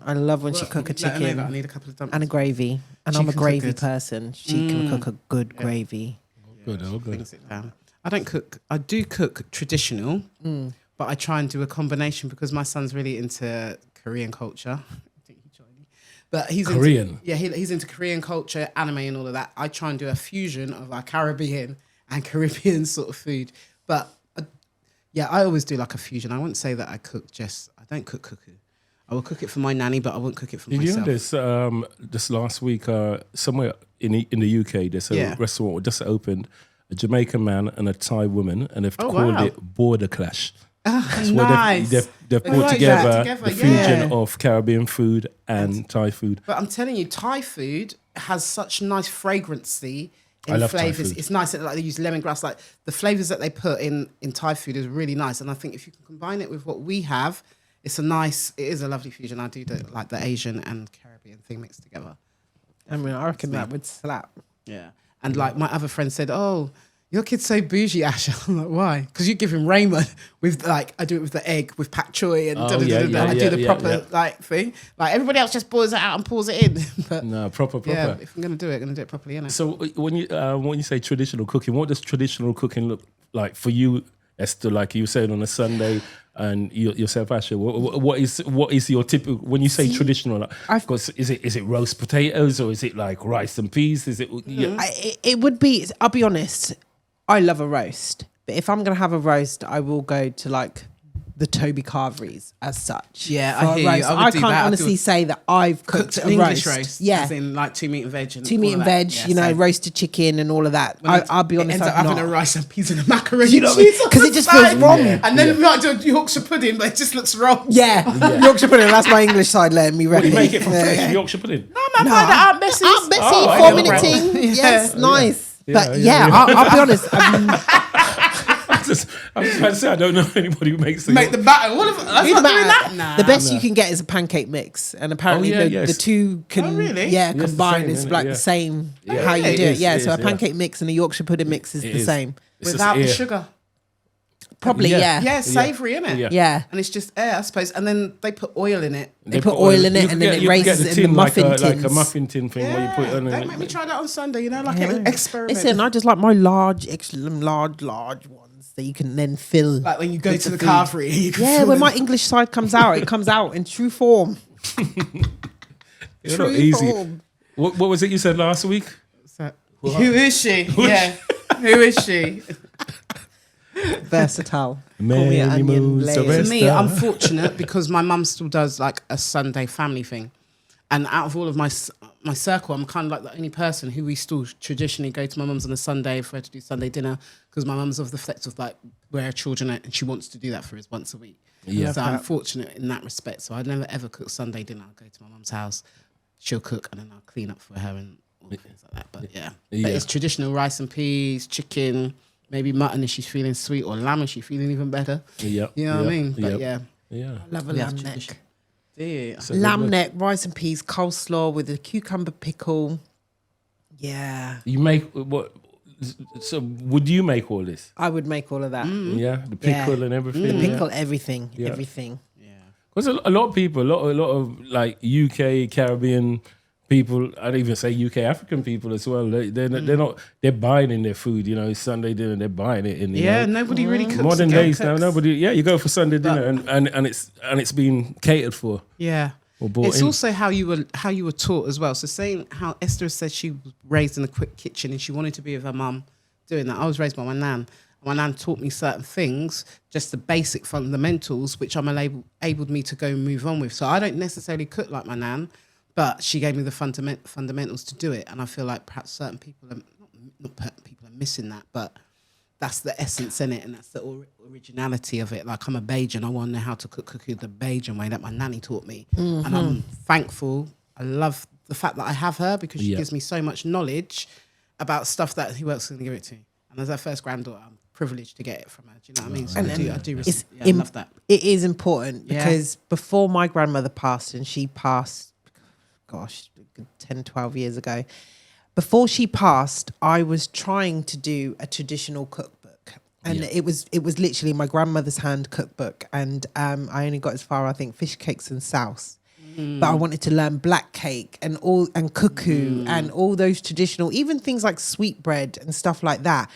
I love when she cook a Let her know chicken that I need a couple of dumplings. and a gravy. And She I'm a can cook gravy good. person. She can cook a good gravy. Good, oh, good. Brings it down. I don't cook. I do cook traditional, but I try and do a combination because my son's really into Korean culture. I think he joined me. But he's Korean? He's into Korean culture, anime, and all of that. I try and do a fusion of our Caribbean and Caribbean sort of food. But I always do like a fusion. I wouldn't say that I cook I don't cook cuckoo. I will cook it for my nanny, but I won't cook it for Did you know myself. this last week, somewhere in the UK, there's a restaurant that just opened, a Jamaican man and a Thai woman, and they've called wow. it Border Clash. That's where Nice. they've I brought like together that. Together, the fusion yeah. of Caribbean food and Thai food. But I'm telling you, Thai food has such nice fragrancy I in love Thai flavors. food. It's nice that like they use lemongrass. Like the flavors that they put in Thai food is really nice. And I think if you can combine it with what we have, it is a lovely fusion. I do like the Asian and Caribbean thing mixed together. I mean, I reckon that would slap. Yeah. And like my other friend said, oh, your kid's so bougie, Asher. I'm like, why? Because you give him ramen with like, I do it with the egg, with pak choy and Oh, I do the proper like thing. Like everybody else just pours it out and pours it in. But No, proper. yeah, if I'm going to do it properly, innit? So when you say traditional cooking, what does traditional cooking look like for you, Esther? Like you said on a Sunday, and yourself, Asher. What is your typical when you say traditional? Like, is it roast potatoes or is it like rice and peas? Is it? It would be. I'll be honest. I love a roast, but if I'm gonna have a roast, I will go to like the Toby Carveries as such. Yeah, for I a hear you. roast. I would I do can't that. I'd honestly do say that I've cooked an a English roast. roast. Yeah, As in like 2 meat and veg. And two meat all and of veg. that. You know, same. roasted chicken and all of that. I'll be honest. It ends up I've having not. a rice and peas and a macaroni. You know what I mean? 'Cause it just feels wrong. Yeah. And then we might do a Yorkshire pudding, but it just looks wrong. Yeah. Yorkshire pudding. That's my English side. Let me What, ready. you make it from Yeah. fresh Yorkshire pudding? I'm buying that Aunt Bessie's. Aunt Bessie, Oh, 4 yeah. minute Right. ting. Yes, nice. Yeah, But yeah. I'll be honest. I was trying to say I don't know anybody who makes Make the batter. What if that's Do not the doing batter. that? The best you can get is a pancake mix, and apparently Oh, yeah, the yes. two can Oh, really? yeah Yes, the combine. same, It's isn't it? like Yeah. the same Yeah. how you Really? do It it. is, Yeah, it so a is, yeah. pancake mix and a Yorkshire pudding mix is It the is. same. It's Without just the air. sugar. Probably Yeah. Yeah, savoury, innit? Yeah. yeah. And it's just air, I suppose. And then they put oil in it. They put oil in it You and can then get- it you can get raises the it in the tin muffin like a tins. muffin tin thing where you put it on. Don't make me try that on Sunday, you know, like Yeah. an experiment. Listen, I just like my large ones that you can then fill. like when you go with to the food. carvery, you can Yeah, feel when them. my English side comes out, it comes out in true form. It's True not easy. form. What was it you said last week? Who is she? Yeah. Who is she? Versatile. Call me Many an onion moons layer. of For Esther. me, I'm fortunate because my mum still does like a Sunday family thing. And out of all of my circle, I'm kind of like the only person who we still traditionally go to my mum's on a Sunday for her to do Sunday dinner because my mum's of the flex of like where her children are and she wants to do that for us once a week. Yeah. So I'm fortunate in that respect. So I never ever cook Sunday dinner. I'll go to my mum's house, she'll cook and then I'll clean up for her and all things like that. But yeah. Yeah. But it's traditional rice and peas, chicken, maybe mutton if she's feeling sweet or lamb if she's feeling even better. Yep. You know what I mean? But yeah. Yeah. Love a Yeah, lamb neck. tradition. Yeah. So Lamb good. neck, rice and peas, coleslaw with a cucumber pickle. Yeah. You make what? So would you make all this? I would make all of that. Yeah, the pickle and everything. The yeah? pickle, everything. Yeah. Everything. Because a lot of people, a lot of like UK Caribbean people, I'd even say UK African people as well. They're buying in their food. You know, Sunday dinner, they're buying it in. Yeah, You know? nobody really cooks. Modern girl days now, cooks. nobody. Yeah, you go for Sunday dinner and it's being catered for. Yeah. Or bought It's in. also how you were taught as well. So saying how Esther said she was raised in a quick kitchen and she wanted to be with her mum doing that. I was raised by my nan. My nan taught me certain things, just the basic fundamentals, which enabled me to go and move on with. So I don't necessarily cook like my nan, but she gave me the fundamentals to do it. And I feel like perhaps certain people are not people are missing that, but that's the essence in it, and that's the originality of it. Like I'm a Bajan, I want to know how to cook cookie the Bajan way that my nanny taught me, and I'm thankful. I love the fact that I have her because she gives me so much knowledge about stuff that who else can give it to. And as her first granddaughter, I'm privileged to get it from her. Do you know what I mean? So I do I love that. It is important Yeah. because before my grandmother passed, and she passed, gosh, 10, 12 years ago, before she passed, I was trying to do a traditional cookbook. And it was literally my grandmother's hand cookbook. And I only got as far, I think, fish cakes and souse. But I wanted to learn black cake and cuckoo and all those traditional, even things like sweetbread and stuff like that.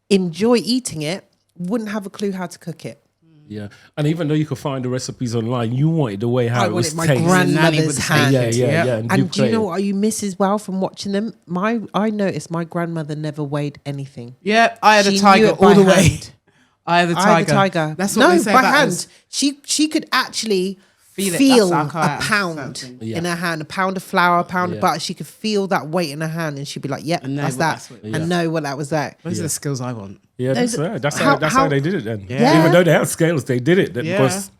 Enjoy eating it, wouldn't have a clue how to cook it. Yeah, and even though you could find the recipes online, you wanted the way how I it was wanted my tasted. grandmother's hand. Yeah. And do you know what you miss as well from watching them? I noticed my grandmother never weighed anything. Yeah, I had a She tiger knew it by all the way. hand. I had a tiger. That's what no, they say by about hand. us. She could actually Feel it. feel That's how I a am. pound Certain things. in her hand, a pound of flour, a pound Yeah. of butter. She could feel that weight in her hand, and she'd be like, "Yep, And know that's what that," that's what- and know what that was that. Those are the skills I want. Yeah, that's right. That's how they did it then. Yeah. Even though they had scales, they did it. Yeah. Because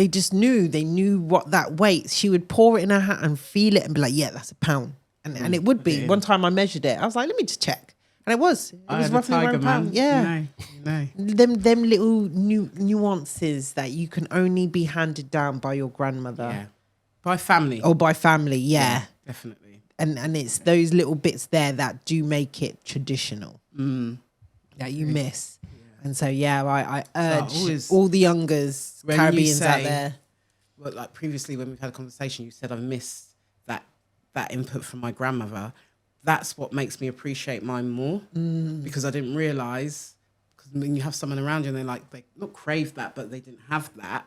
They just knew. They knew what that weight. She would pour it in her hat and feel it and be like, yeah, that's a pound. And it would be. One time I measured it. I was like, let me just check. And it was. It was roughly around a pound. Yeah. Them little nuances that you can only be handed down by your grandmother. Yeah. By family. Or by family, yeah. Definitely. And it's those little bits there that do make it traditional. That you miss. And so, I urge all the youngers, Caribbeans out there. Well, like previously when we've had a conversation, you said I miss that input from my grandmother. That's what makes me appreciate mine more because I didn't realise, because when you have someone around you and they not crave that, but they didn't have that.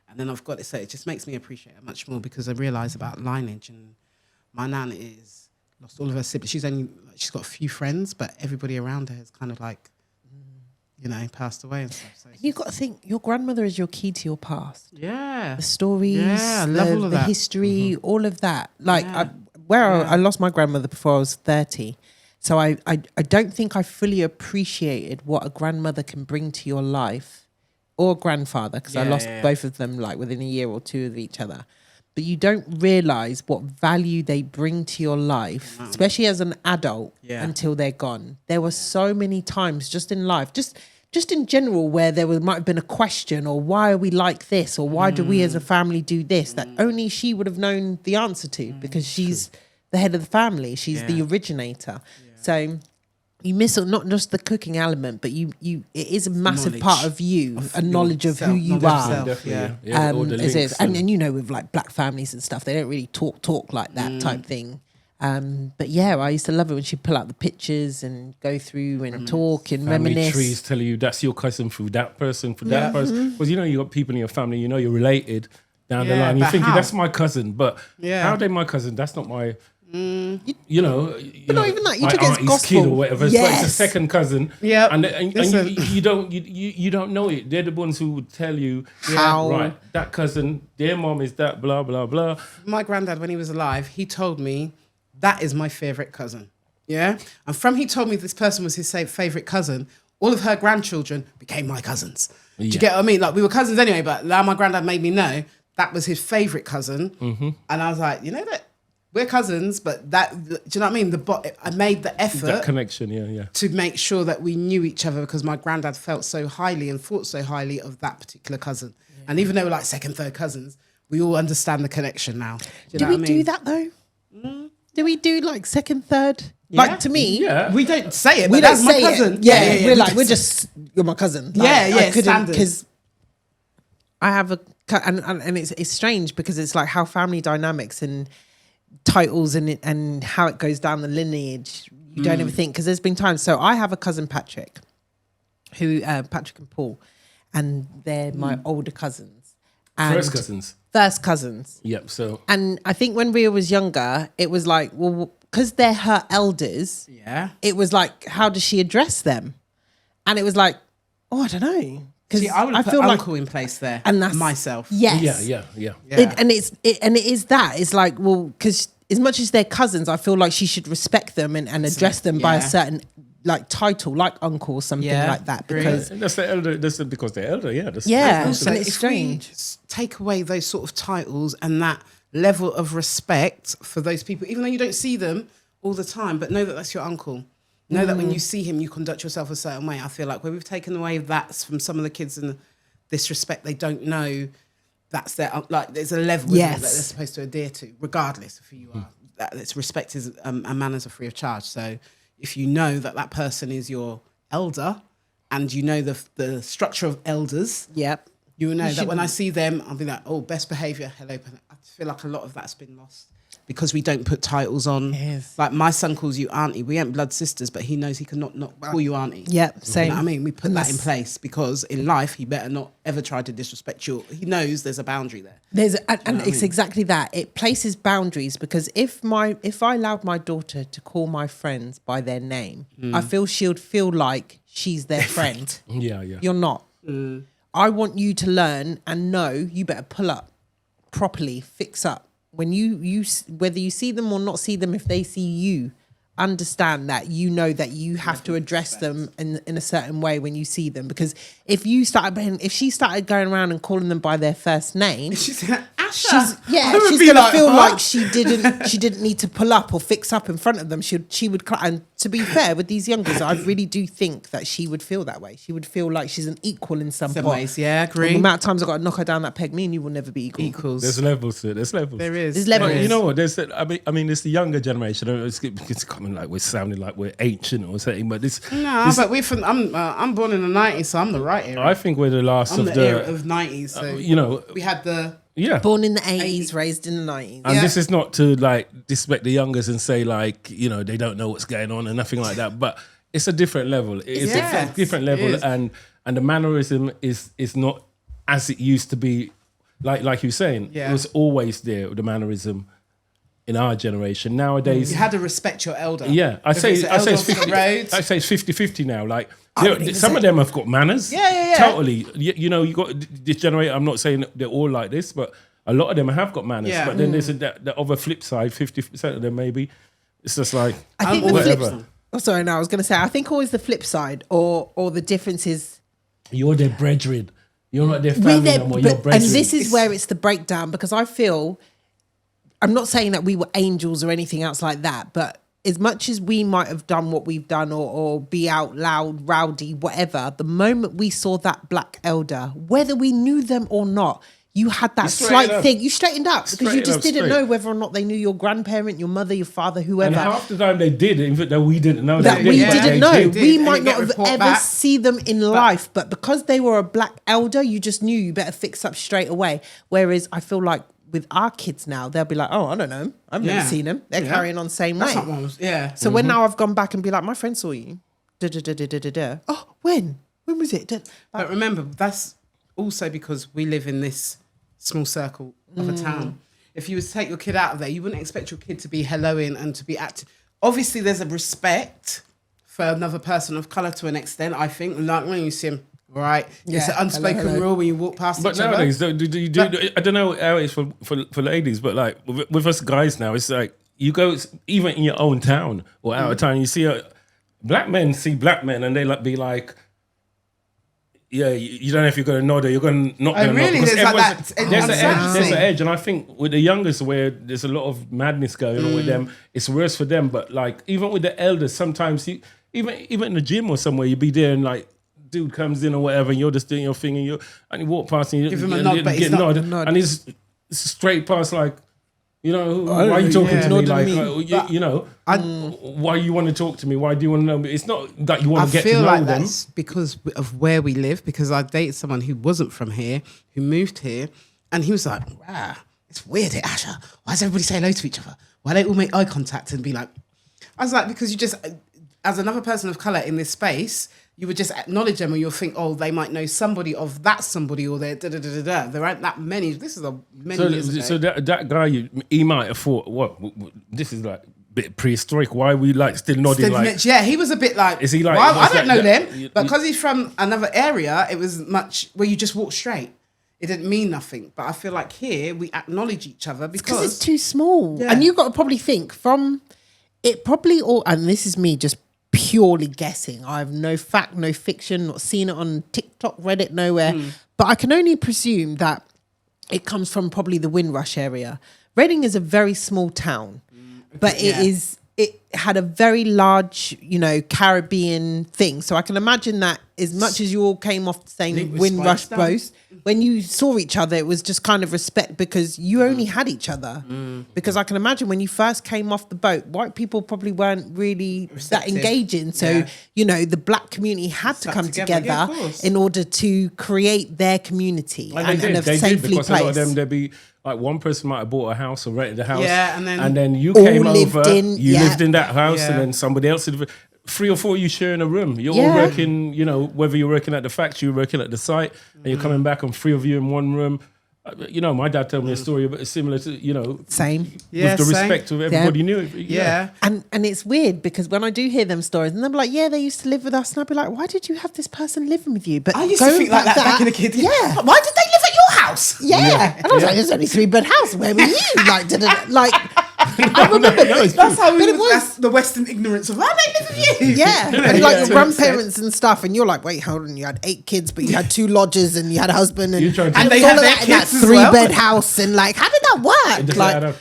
And then I've got it, so it just makes me appreciate it much more because I realise about lineage. And my nan lost all of her siblings. She's got a few friends, but everybody around her is kind of like, passed away and stuff. So You've got to think, your grandmother is your key to your past. Yeah. The stories, I love all of the that. history, all of that. Like, I lost my grandmother before I was 30. So I don't think I fully appreciated what a grandmother can bring to your life, or grandfather, because I lost both of them like within a year or two of each other. But you don't realise what value they bring to your life, especially as an adult, until they're gone. There were so many times just in life, just in general, where might have been a question, or why are we like this, or why do we as a family do this, that only she would have known the answer to, because she's the head of the family. She's the originator. So you miss not just the cooking element, but it is a massive part of you, a knowledge of who you are. And with like black families and stuff, they don't really talk like that type thing. But I used to love it when she'd pull out the pictures and go through and talk and family reminisce. trees tell you that's your cousin through that person, for that person. Because you got people in your family, you're related down the line. You're thinking, that's my cousin, but how are they my cousin? That's not my... But not even that. You my took it as auntie's gospel. kid or whatever. Yes. But it's a second cousin. Yeah. And you don't know it. They're the ones who would tell you How. Right, that cousin, their mom is that, blah, blah, blah. My granddad, when he was alive, he told me that is my favourite cousin. Yeah. And from he told me this person was his favourite cousin, all of her grandchildren became my cousins. Do you get what I mean? Like, we were cousins anyway, but now my granddad made me know that was his favourite cousin. And I was like, that we're cousins, but do you know what I mean? I made the effort. That connection, to make sure that we knew each other, because my granddad felt so highly and thought so highly of that particular cousin. And even though we're like second, third cousins, we all understand the connection now. Do we do that though? Do we do like second, third? Yeah. Like, to me, we don't say it, but we that's don't my say cousin. it. We're just, you're my cousin. Like, standard. Because I have and it's strange because it's like how family dynamics and titles and how it goes down the lineage, you don't ever think, because there's been times. So I have a cousin Patrick, Patrick and Paul, and they're my older cousins. And First cousins. Yep. So. And I think when Rhea was younger, it was like, well, because they're her elders. Yeah. It was like, how does she address them? And it was like, I don't know. See, I would put uncle in place there, and that's myself. Yes. Yeah. It is that. It's like, well, because as much as they're cousins, I feel like she should respect them and address them by a certain like title, like uncle or something like that. Because that's the elder. That's because they're elder. Yeah. And it's strange. Take away those sort of titles and that level of respect for those people, even though you don't see them all the time, but know that that's your uncle. Know that when you see him, you conduct yourself a certain way. I feel like where we've taken away that from some of the kids and this respect, they don't know that's their, like, there's a level that they're supposed to adhere to, regardless of who you are. That it's respect is and manners are free of charge. So if you know that person is your elder and you know the structure of elders, you will know that when I see them, I'll be like, best behaviour, hello. I feel like a lot of that's been lost. Because we don't put titles on. Yes. Like my son calls you auntie. We ain't blood sisters, but he knows he can not call you auntie. Yep, same. You know what I mean? We put that in place because in life, he better not ever try to disrespect you. He knows there's a boundary there. And it's exactly that. It places boundaries because if I allowed my daughter to call my friends by their name, I feel she'll feel like she's their friend. Yeah. You're not. I want you to learn and know you better pull up properly, fix up. When you whether you see them or not see them, if they see you, understand that you know that you have to address them in a certain way when you see them. Because if she started going around and calling them by their first name, She's like, Asher. she's gonna feel like she didn't need to pull up or fix up in front of them. She would cry. And to be fair, with these youngers, I really do think that she would feel that way. She would feel like she's an equal in some ways. Yeah, agree. The amount of times I got to knock her down that peg, me and you will never be equals. There's levels to it. There's levels. There is. There's levels. But you know what? I mean, it's the younger generation. It's coming like we're sounding like we're ancient or something. But but we're from. I'm born in the 90s, so I'm the right era. I think we're the last I'm of the era of 90s. So we had the born in the 80s, raised in the 90s. And this is not to like disrespect the youngers and say like they don't know what's going on and nothing like that. But it's a different level. It's a different level, and the mannerism is not as it used to be. Like you were saying, it was always there, the mannerism in our generation. Nowadays, you had to respect your elder. Yeah, I say it's 50-50 now. Like some of them have got manners. Yeah. Totally. You got this generation. I'm not saying they're all like this, but a lot of them have got manners. Yeah. But then there's the other flip side. 50% of them maybe. It's just like I think whatever. I was going to say. I think always the flip side, or the difference is you're their brethren. You're not their family no more. You're brethren. And this is where it's the breakdown, because I feel, I'm not saying that we were angels or anything else like that, but as much as we might have done what we've done or be out loud, rowdy, whatever, the moment we saw that black elder, whether we knew them or not, you had that slight thing. You straightened up because you just didn't know whether or not they knew your grandparent, your mother, your father, whoever. And half the time they did, in fact, that we didn't know. We might not have ever see them in life, but because they were a black elder, you just knew you better fix up straight away. Whereas I feel like with our kids now, they'll be like, oh, I don't know him. I've never seen him. They're carrying on the same way. So when now I've gone back and be like, my friend saw you. Oh, when? When was it? But remember, that's also because we live in this small circle of a town. If you were to take your kid out of there, you wouldn't expect your kid to be helloing and to be active. Obviously, there's a respect for another person of colour to an extent, I think. Like when you see him, right? It's an unspoken rule when you walk past each other. But nowadays, I don't know how it's for ladies, but like with us guys now, it's like you go, even in your own town or out of town, you see black men see black men and they be like, yeah, you don't know if you're going to nod or you're going to not going to nod. Really? There's an edge. And I think with the youngest, where there's a lot of madness going on with them, it's worse for them. But like, even with the elders, sometimes even in the gym or somewhere, you be there and like, dude comes in or whatever, and you're just doing your thing and you walk past and you give him a nod, but he's not a nod. And he's straight past like, why are you talking to me? Like, why you want to talk to me? Why do you want to know me? It's not that you want to get to know them. I feel like that's because of where we live, because I dated someone who wasn't from here, who moved here, and he was like, wow, it's weird, Asher. Why does everybody say hello to each other? Why don't we make eye contact and be like... I was like, because you just, as another person of colour in this space, you would just acknowledge them, or you'll think, oh, they might know somebody of that somebody, or they're da-da-da-da-da. There aren't that many. This is many years ago. So that guy, he might have thought, what, this is like a bit prehistoric. Why are we like still nodding like... Yeah, he was a bit like... Is he like... Well, I don't know them. But because he's from another area, it was much where you just walk straight. It didn't mean nothing. But I feel like here, we acknowledge each other because... it's too small. Yeah. And you've got to probably think from... It probably all... And this is me just... purely guessing. I have no fact, no fiction, not seen it on TikTok, Reddit, nowhere. But I can only presume that it comes from probably the Windrush area. Reading is a very small town, but it had a very large, Caribbean thing. So I can imagine that as much as you all came off the same Windrush boat, when you saw each other, it was just kind of respect because you only had each other. Because I can imagine when you first came off the boat, white people probably weren't really that engaging. So, the black community had to come together in order to create their community and a safely place. A lot of them, there'd be like one person might have bought a house or rented a house. Yeah, and then you came over, lived in that house, Yeah. and then somebody else did. 3 or 4 of you sharing a room. You're all working, whether you're working at the factory, you're working at the site, and you're coming back and 3 of you in one room. My dad told me a story about similar to, same. With the respect of everybody knew it. Yeah. And it's weird because when I do hear them stories, and they're like, yeah, they used to live with us. And I'll be like, why did you have this person living with you? But I used to think like that back in the kid. Yeah. Why did they live at your house? Yeah. And I was like, there's only 3-bed house. Where were you? I remember that's how But it was. was. That's the Western ignorance of how they live with you. Yeah, and like your grandparents and stuff, and you're like, wait, hold on, you had 8 kids, but you had 2 lodgers, and you had a husband, and, You're trying to- and And they all had of their that in that kids as well. 3-bed house, and like, how did that It work? doesn't Like, add up.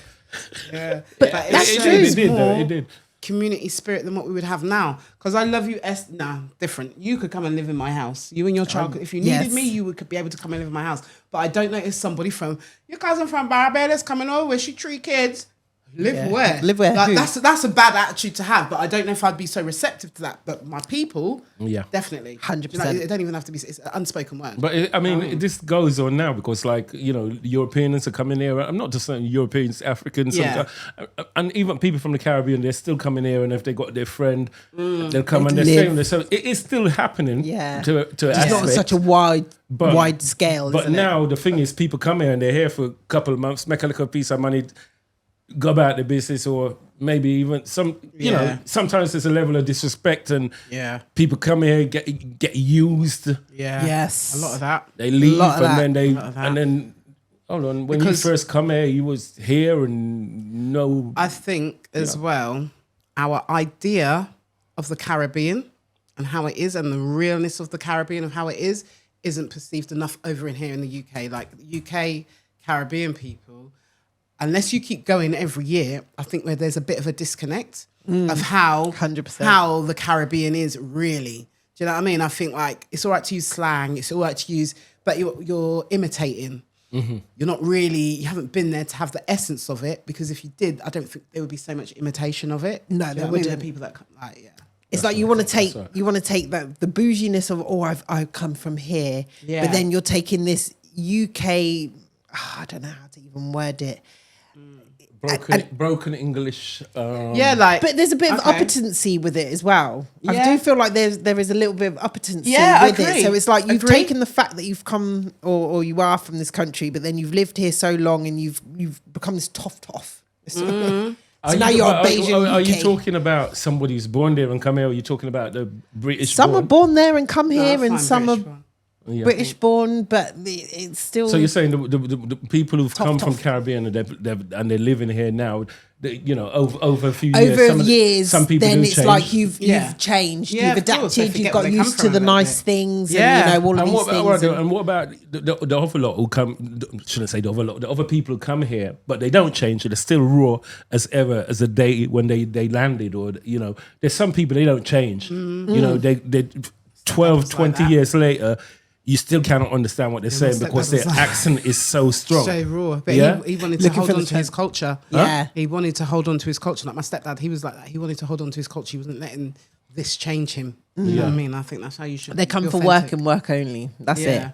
Yeah, But but that's it true. is It did, though. more It did. community spirit than what we would have now. Because I love you, different. You could come and live in my house. You and your child, if you needed Yes. me, you would be able to come and live in my house. But I don't notice somebody from your cousin from Barbados coming over. She 3 kids. Live Yeah. where? Live where? Like, Who? that's a bad attitude to have. But I don't know if I'd be so receptive to that. But my people, Yeah. definitely, 100%. It don't even have to be. It's an unspoken word. But this goes on now because, like, Europeans are coming here. I'm not just saying Europeans, Africans, Yeah. and even people from the Caribbean. They're still coming here, and if they got their friend, they'll come and they're live. staying there. So it is still happening. Yeah. To an it's not on aspect. such a wide But- scale. But isn't now the thing is, people come here and they're here for a couple of months, make a little piece of money, go about their business, or maybe even sometimes there's a level of disrespect, and Yeah. people come here get used. Yeah. Yes. A lot of that. They leave lot of that. and then lot of that. and then hold on. When Because- you first come here, you was here and no. I think as well, our idea of the Caribbean and how it is, and the realness of the Caribbean of how it is, isn't perceived enough over in here in the UK. Like UK Caribbean people, unless you keep going every year, I think where there's a bit of a disconnect of how 100%. how the Caribbean is really. Do you know what I mean? I think like it's all right to use slang, it's all right to use, but you're imitating. You're not really, you haven't been there to have the essence of it, because if you did, I don't think there would be so much imitation of it. No, Do you there know what I mean? There are wouldn't. people that come, like, yeah. It's like you want to take right. the bouginess of I've come from here, Yeah. but then you're taking this UK. I don't know how to even word it. broken English. Yeah, like, But there's a bit of okay. uppetency with it as well. I Yeah. do feel like there is a little bit of uppetency Yeah, I with it. agree. So it's like you've Agree. taken the fact that you've come or you are from this country, but then you've lived here so long and you've become this toff. So now you're a Bayesian Are you UK. talking about somebody who's born there and come here? Or are you talking about the British? Some are born there and come No, here, I and find some British are one. Yeah. British born, but it's still. So you're saying the people who've come from tough. Caribbean and they're living here now, over a few over years, some people then do it's change. like you've Yeah. changed, Yeah, you've of course, they adapted, you've forget got where they come used from to a the little nice bit. things, Yeah. and all of And these what, things. and what about the other lot who come? Shouldn't say the other lot. The other people who come here, but they don't change. They're still raw as ever as the day when they landed. Or there's some people they don't change. They 12, 20 that. years later, you still cannot understand what they're saying my because stepdad their was like- accent is so strong. So raw. But Yeah? he wanted to Looking hold for the on to his trend. culture. Yeah. He wanted to hold on to his culture. Like my stepdad, he was like that. He wanted to hold on to his culture. He wasn't letting this change him. You know what I mean? I think that's how you should They be come for authentic. work and work only. That's Yeah. it.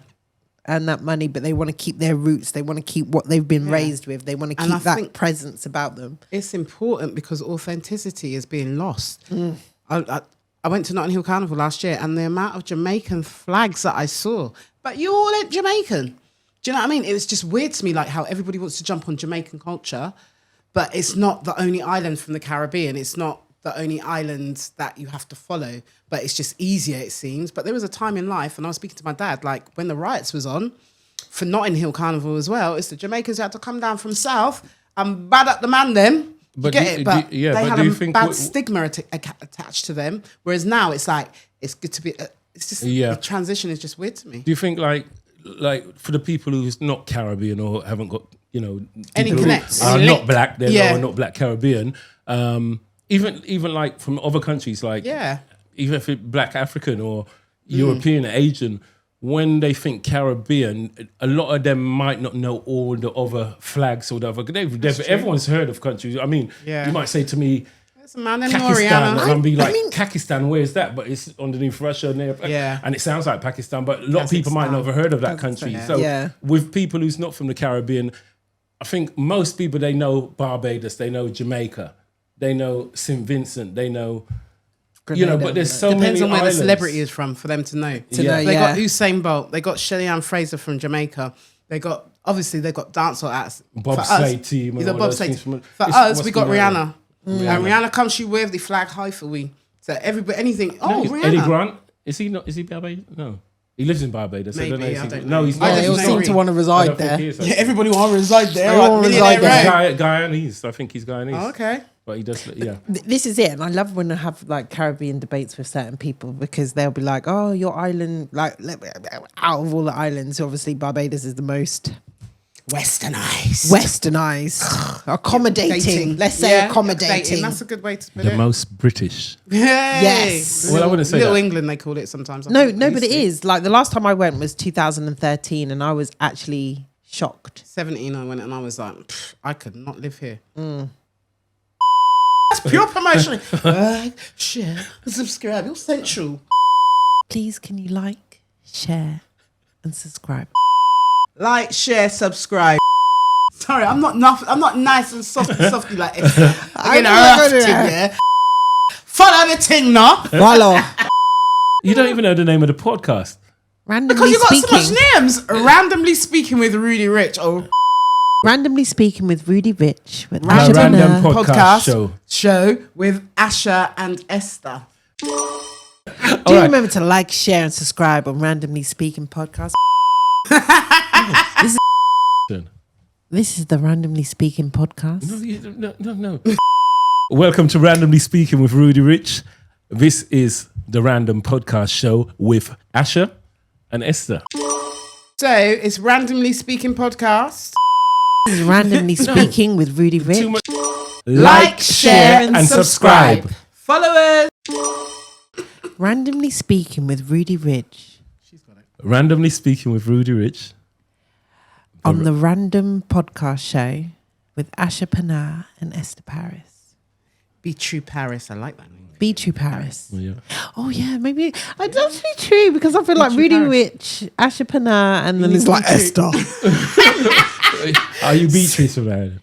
And that money, but they want to keep their roots. They want to keep what they've been Yeah. raised with. They want to And I keep that think- presence about them. It's important because authenticity is being lost. I went to Notting Hill Carnival last year, and the amount of Jamaican flags that I saw. But you all ain't Jamaican. Do you know what I mean? It was just weird to me, like how everybody wants to jump on Jamaican culture, but it's not the only island from the Caribbean. It's not the only island that you have to follow, but it's just easier, it seems. But there was a time in life, and I was speaking to my dad, like when the riots was on, for Notting Hill Carnival as well, it's the Jamaicans who had to come down from south and bad up the man them. But You get do- it? But do- yeah, they but had do you a think bad we- stigma attached to them. Whereas now it's like, it's good to be, it's just, Yeah. the transition is just weird to me. Do you think like for the people who's not Caribbean or haven't got Any people who connects, are any not link? black, they're Yeah. not black Caribbean, even like from other countries, like Yeah. even if it's black African or European, Asian, when they think Caribbean, a lot of them might not know all the other flags or the other. Everyone's heard of countries. I mean, Yeah. you might say to me, There's a man in Pakistan, Moriana. and I'll be like, mean- Pakistan, where's that? But it's underneath Russia, and Yeah. and it sounds like Pakistan, but a lot of people might not have heard of that country. yeah. So Yeah. with people who's not from the Caribbean, I think most people, they know Barbados, they know Jamaica, they know St. Vincent, they know, but there's so Depends many on where islands. the celebrity is from for them to know. To know, They yeah. got Usain Bolt. They got Shelly Ann Fraser from Jamaica. They got dancehall acts. Bobsleigh team and He's a all those bobsleigh things team. from- For it's- us, what's we got the name? Rihanna. And Rihanna comes, she wave the flag high for we. So everybody, anything. No, Rihanna. Eddie Grant, is he not? Is he Barbados? No. He lives in Barbados. Maybe, I don't know. I If he, don't no, know. he's I not. Yeah, they all just seem know to he- want to I reside don't think there. he is, Yeah, everybody want to reside there. Everyone wanna reside there. Guyanese. I think he's Guyanese. Oh, okay. But he does. Yeah. This is it, and I love when I have like Caribbean debates with certain people because they'll be like, "Oh, your island, like out of all the islands, obviously Barbados is the most westernized, accommodating. Dating. Let's say Yeah, accommodating. dating. That's a good way to put The it. most British. Yes. Well, I wouldn't say Little that. England, they call it sometimes. I No, think. no, I but it used to. is like the last time I went was 2013, and I was actually shocked. 17, I went and I was like, I could not live here. That's pure promotion. Like, share, subscribe. You're central. Please, can you like, share, and subscribe? Like, share, subscribe. Sorry, I'm not nice and softy like this. I'm know, gonna yeah. Follow the ting now. Voila. You don't even know the name of the podcast. Randomly Because you got speaking, so much names. Randomly speaking with Rudie Rich. Oh, randomly speaking with Rudie Rich with A Asher random Panner. podcast show. with Asher and Esther. Do All right. remember to like, share, and subscribe on Randomly Speaking podcast. This is the Randomly Speaking podcast. No. Welcome to Randomly Speaking with Rudie Rich. This is the random podcast show with Asher and Esther. So it's Randomly Speaking podcast. This is Randomly Speaking with Rudie Rich. Too much. Like, share, and subscribe. Followers. Randomly Speaking with Rudie Rich Randomly Speaking with Rudie Rich. on the Random Podcast Show with Asher Panner and Esther Paris. Be true, Paris. I like that name. Be True Paris. Yeah. Oh yeah, maybe I'd love to be true because I feel like True Rudie Paris. Rich, Asher Panner, and then it's like Esther. Are you Beatrice about it?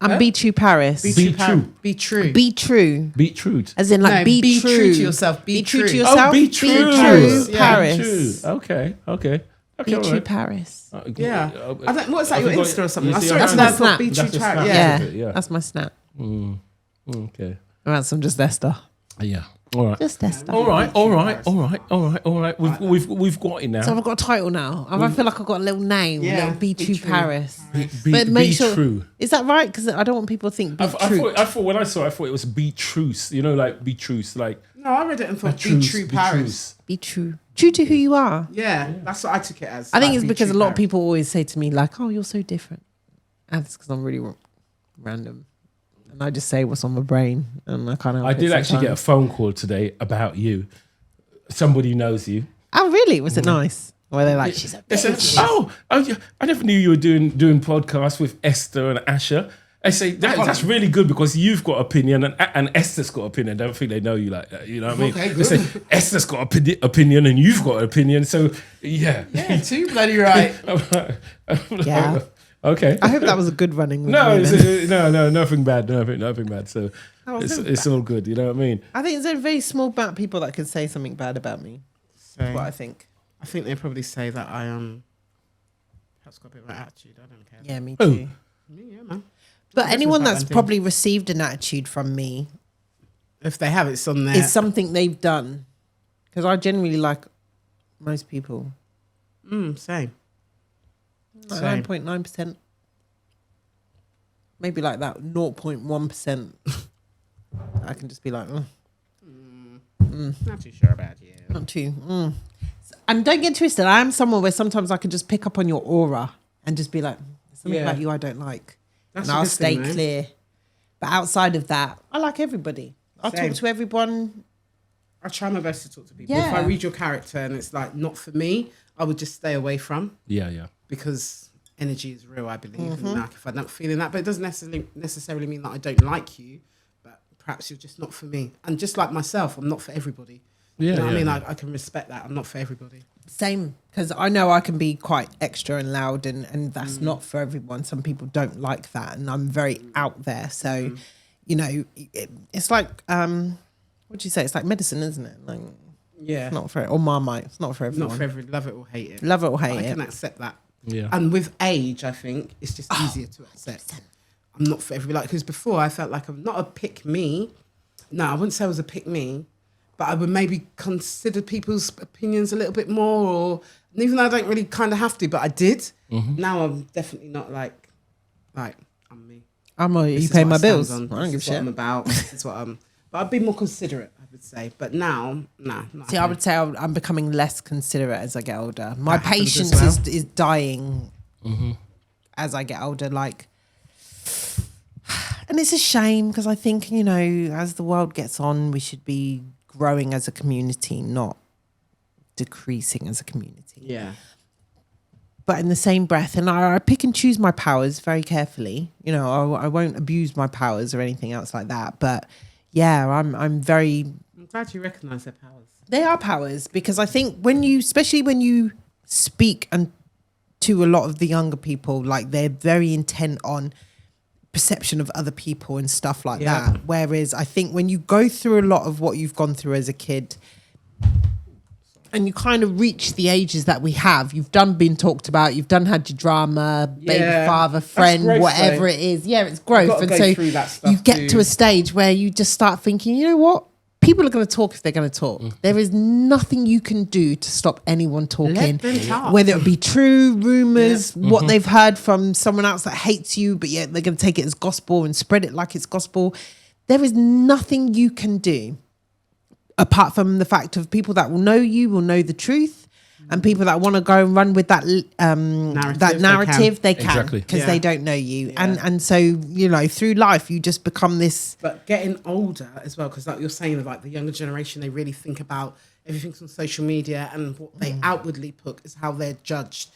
I'm Be True Paris. Be true. Be true. Be true. Beetroot. As in, like, No, be true. to yourself. Be true to true. yourself. Be true. Paris. Yeah. Paris. True. Okay. Be all true, right. Paris. Yeah. I don't, what's that, I your forgot- Insta or something? you I see saw it your today. I That's my thought Be snap. true, That's your Paris. snap. Yeah. Yeah. That's my snap. Okay. Or else I'm just Esther. Yeah. All right. Just Esther. All right. We've got it now. So I've got a title now. I feel like I've got a little name. Yeah. Little Be Be True True. Paris. Be make sure. true. Is that right? Because I don't want people to think Be True. I thought when I saw it, I thought it was be truce. You know, like be truce, like No, I read it and thought Be truce, true, be Paris. truce. Be true. True to who you are. Yeah, that's what I took it as. I think like, it's Be because a true, lot of Paris. people always say to me, like, oh, you're so different. And it's because I'm really random. And I just say what's on my brain. And I kind of. I did actually get a phone call today about you. Somebody who knows you. Oh, really? Was it nice? Were they like, she's a They said, bitch? yeah, I never knew you were doing podcasts with Esther and Asher. I say that's really good because you've got opinion and Esther's got opinion. I don't think they know you like that. You know what I mean? Okay, They say Esther's got opinion and you've got opinion. So yeah, Yeah, too bloody right. Yeah. Okay. I hope that was a good running. With No, me it's, then. no, nothing bad, nothing bad. So it's all good. You know what I mean? I think there's a very small amount of people that can say something bad about me. That's what I think. I think they probably say that I perhaps got a bit of an attitude. I don't care. Yeah, me Oh. too. Yeah, man. But anyone about that's them probably received an attitude from me If they have, it's on there. is something they've done. Because I generally like most people. Same. Like Same. 9.9%. Maybe like that 0.1%. I can just be like, Not too sure about you. not too. And don't get twisted. I am someone where sometimes I can just pick up on your aura and just be like, there's something Yeah. about you I don't like. That's and a I'll good stay thing, though. clear. But outside of that, I like everybody. I'll Same. talk to everyone. I try my best to talk to people. Yeah. If I read your character and it's like not for me, I would just stay away from Yeah. because energy is real, I believe. Mm-hmm. And like if I'm not feeling that, but it doesn't necessarily mean that I don't like you, but perhaps you're just not for me. And just like myself, I'm not for everybody. Yeah. You know what I mean? yeah. I can respect that. I'm not for everybody. Same, because I know I can be quite extra and loud, and that's not for everyone. Some people don't like that, and I'm very out there. So, you know, it's like, what do you say? It's like medicine, isn't it? Like, Yeah. it's not for or Marmite. It's not for everyone. Not for every love it or hate it. Love it or But hate I it. can accept that. Yeah. And with age, I think it's just easier to accept. I'm not for everybody. Like, because before I felt like I'm not a pick me. No, I wouldn't say I was a pick me, but I would maybe consider people's opinions a little bit more or even though I don't really kind of have to, but I did. Now I'm definitely not like I'm me. You pay my bills. I On. don't give a shit. I'm about. This is what I'm. But I'd be more considerate, I would say. But now, See, I would say I'm becoming less considerate as I get older. My That happens patience as well. is dying as I get older. Like, and it's a shame because I think, you know, as the world gets on, we should be growing as a community, not decreasing as a community. Yeah. But in the same breath, and I pick and choose my powers very carefully. You know, I won't abuse my powers or anything else like that. But yeah, I'm glad you recognise their powers. They are powers, because I think especially when you speak to a lot of the younger people, like they're very intent on perception of other people and stuff like that. Whereas I think when you go through a lot of what you've gone through as a kid, and you kind of reach the ages that we have, you've been talked about, had your drama, baby father, friend, growth, whatever though. it is. Yeah, it's growth. You've got to And go so through that stuff you get to a stage where you just start thinking, you know what? People are going to talk if they're going to talk. There is nothing you can do to stop anyone talking. Let them talk. Whether it be true, rumours, what they've heard from someone else that hates you, but yet they're going to take it as gospel and spread it like it's gospel. There is nothing you can do apart from the fact of people that will know you will know the truth, and people that want to go and run with that narrative, they can, Exactly. because they don't know you. And so, you know, through life, you just become this. But getting older as well, because like you're saying, like the younger generation, they really think about everything's on social media, and what they outwardly put is how they're judged.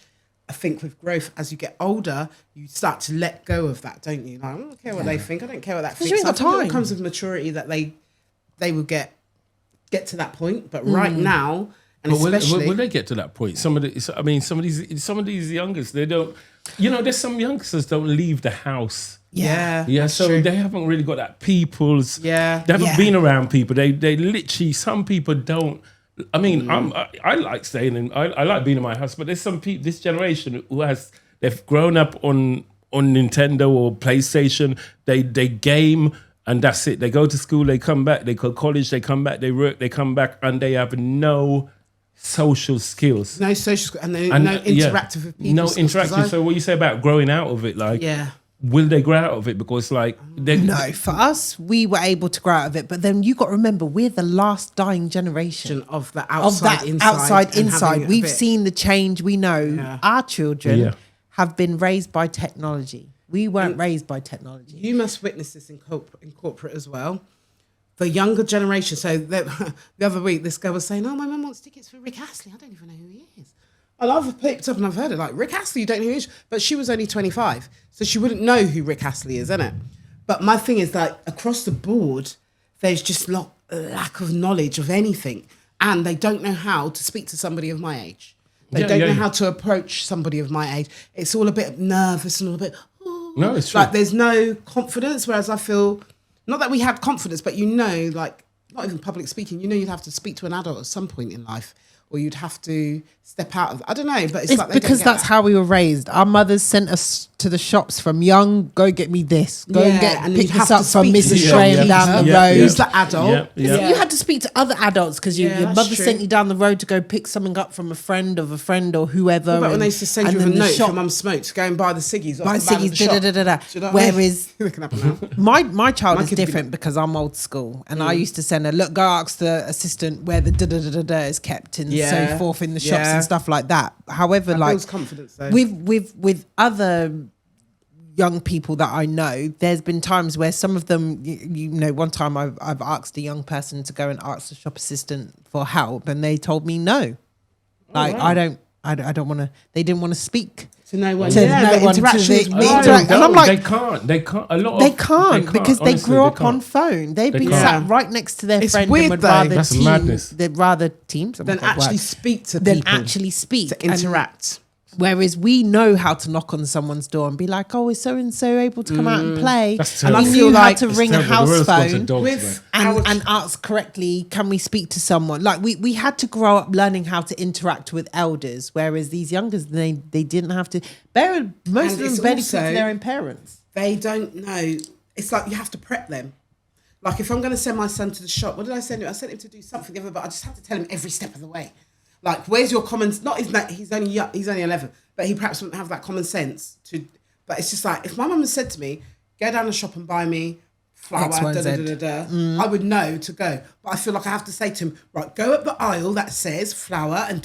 I think with growth, as you get older, you start to let go of that, don't you? Like, I don't care what they think. I don't care what that thinks. you ain't got I think time. it comes with maturity that they will get to that point. But right now, and But especially will they get to that point? Some of these youngers, they don't. You know, there's some youngsters don't leave the house. yeah, Yeah, so true. they haven't really got that people's. Yeah. they haven't Yeah. been around people. They literally. Some people don't. I mean, I like staying in. I like being in my house, but there's some people. This generation they've grown up on Nintendo or PlayStation. They game. And that's it. They go to school, they come back, they go to college, they come back, they work, they come back, and they have no social skills. no social and no interactive with people. No interactive. So what you say about growing out of it, like, will they grow out of it? Because like, No, for us, we were able to grow out of it. But then you got to remember, we're the last dying generation of the of outside, that inside, inside. We've seen the change. We know our children have been raised by technology. We weren't raised by technology. You must witness this in corporate as well. The younger generation. So the other week, this girl was saying, "Oh, my mum wants tickets for Rick Astley. I don't even know who he is." And I've picked up and I've heard it, like, Rick Astley, you don't know who he is? But she was only 25, so she wouldn't know who Rick Astley is, innit? But my thing is that across the board, there's just lack of knowledge of anything, and they don't know how to speak to somebody of my age. They don't know how to approach somebody of my age. It's all a bit nervous and all a bit... no, it's true. Like, there's no confidence, whereas I feel, not that we had confidence, but you know, like, not even public speaking, you know, you'd have to speak to an adult at some point in life, or you'd have to step out of, I don't know, but it's like, they because don't get that's that. how we were raised. Our mothers sent us to the shops from young. Go get me this. Go and and pick you'd have this up to from speak to Mrs. the Graham shopkeeper. down the Yeah, road. yeah. Who's the adult? Yeah. You had to speak to other adults because your that's mother true. sent you down the road to go pick something up from a friend of a friend or whoever. But when they used to send and you with a then the note, shop- your mum smoked, go and buy the ciggies. buy off the man of ciggies, the shop. da-da-da-da-da. Do you know what I mean? Whereas It can happen now. my child My is kid did different because I'm old school, and I used to send her, look, go ask the assistant where the da-da-da-da-da is kept and so forth in the shops and stuff like that. However, That like builds confidence, though. with other young people that I know, there's been times where some of them, you know, one time I've asked a young person to go and ask the shop assistant for help, and they told me no. Like, wow. I don't want to. They didn't want to speak. To no one. To Yeah, no the one, to interaction the- is the weird. interact- and I'm like- they can't. A lot. They can't because they honestly, grew they up on can't. phone. They've been can't. sat right next to their It's friend weird, and would though. rather That's madness. They'd rather teams Then actually speak to than people. actually speak to and- interact. Whereas we know how to knock on someone's door and be like, "Oh, is so and so able to come out and play?" That's And terrible. we I feel knew how like to it's ring a Terrible. The house world's gone to phone dogs, With man. and ask correctly, "Can we speak to someone?" Like we had to grow up learning how to interact with elders, whereas these youngers they didn't have to. Most And of them it's barely speak to also- their own parents. They don't know. It's like you have to prep them. Like if I'm going to send my son to the shop, what did I send him? I sent him to do something the other, but I just have to tell him every step of the way. Like, where's your common? Not he's only young, he's only 11, but he perhaps wouldn't have that common sense to. But it's just like if my mum had said to me, "Go down the shop and buy me flour," I would know to go. But I feel like I have to say to him, right, go up the aisle that says flour and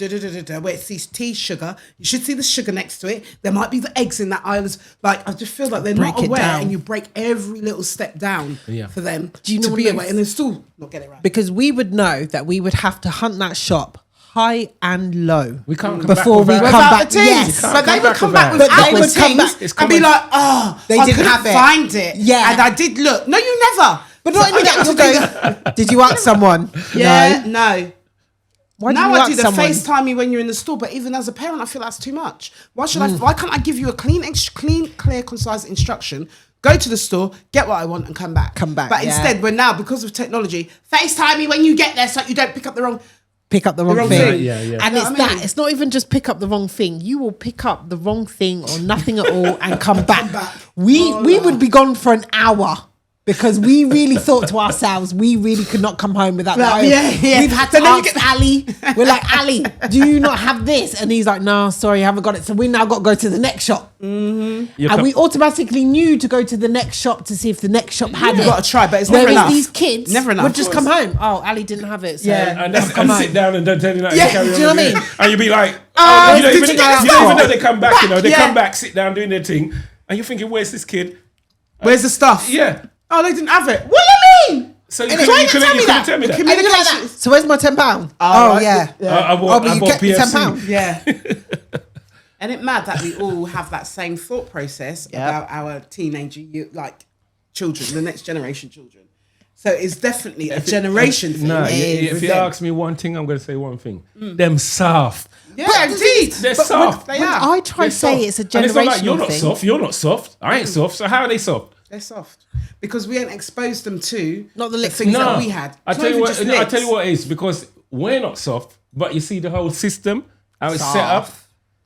where it says tea, sugar. You should see the sugar next to it. There might be the eggs in that aisle. Like, I just feel like they're not aware, and you break every little step down for them to be aware, and they still not get it right. Because we would know that we would have to hunt that shop high and low. We can't come before back we without- come Without back. the teams. Yes. But they would come back with But they our would come teams back- and be like, oh, They I didn't couldn't have it. find it. Yeah. And I did look. No, you never. But not even that. You'll go, did you ask someone? Yeah, No. no. Why did Now you I ask do the someone? FaceTime me when you're in the store, but even as a parent, I feel that's too much. Why should I? Why can't I give you a clean, clear, concise instruction? Go to the store, get what I want, and come back. Come back, But yeah. instead, we're now because of technology, FaceTime me when you get there, so you don't pick up the wrong. Pick up the wrong wrong thing. thing. Yeah, yeah. And You it's know what I that. mean? It's not even just pick up the wrong thing. You will pick up the wrong thing or nothing at all and come back. We would be gone for an hour. Because we really thought to ourselves, we really could not come home without that. Yeah. We've had to So then you ask Ali. We're like, Ali, do you not have this? And he's like, no, sorry, I haven't got it. So we now got to go to the next shop. And we automatically knew to go to the next shop to see if the next shop had You've it. got to try, but it's never Whereas enough. these kids Never enough. would just come home. Oh, Ali didn't have it. So And sit down and don't tell you that. Yeah, Carry do on you know what I with mean? it. And you'd be like, Oh, you don't did even you get the you don't even stuff? know they come back. You know, they Yeah. come back, sit down, doing their thing, and you're thinking, where's this kid? Where's the stuff? Yeah. Oh, they didn't have it. What do you mean? So you And couldn't try to tell me that. tell me that. The communication. So where's my £10? Oh, right. Yeah. I bought but you bought kept the PFC. £10. Yeah. And it's mad that we all have that same thought process about our teenager, children, the next generation children. So it's definitely a generation thing. No, It is if with you them. ask me one thing, I'm going to say one thing. Them soft. Yeah, indeed. They're But soft. They When are. I try to say it's a And it's not like generational you're not thing. soft. You're not soft. I ain't soft. So how are they soft? They're soft because we ain't exposed them to Not the licks things we that we had. I It's tell not you even just what. I licks. tell you what it is because we're not soft, but you see the whole system how it's set up. Soft.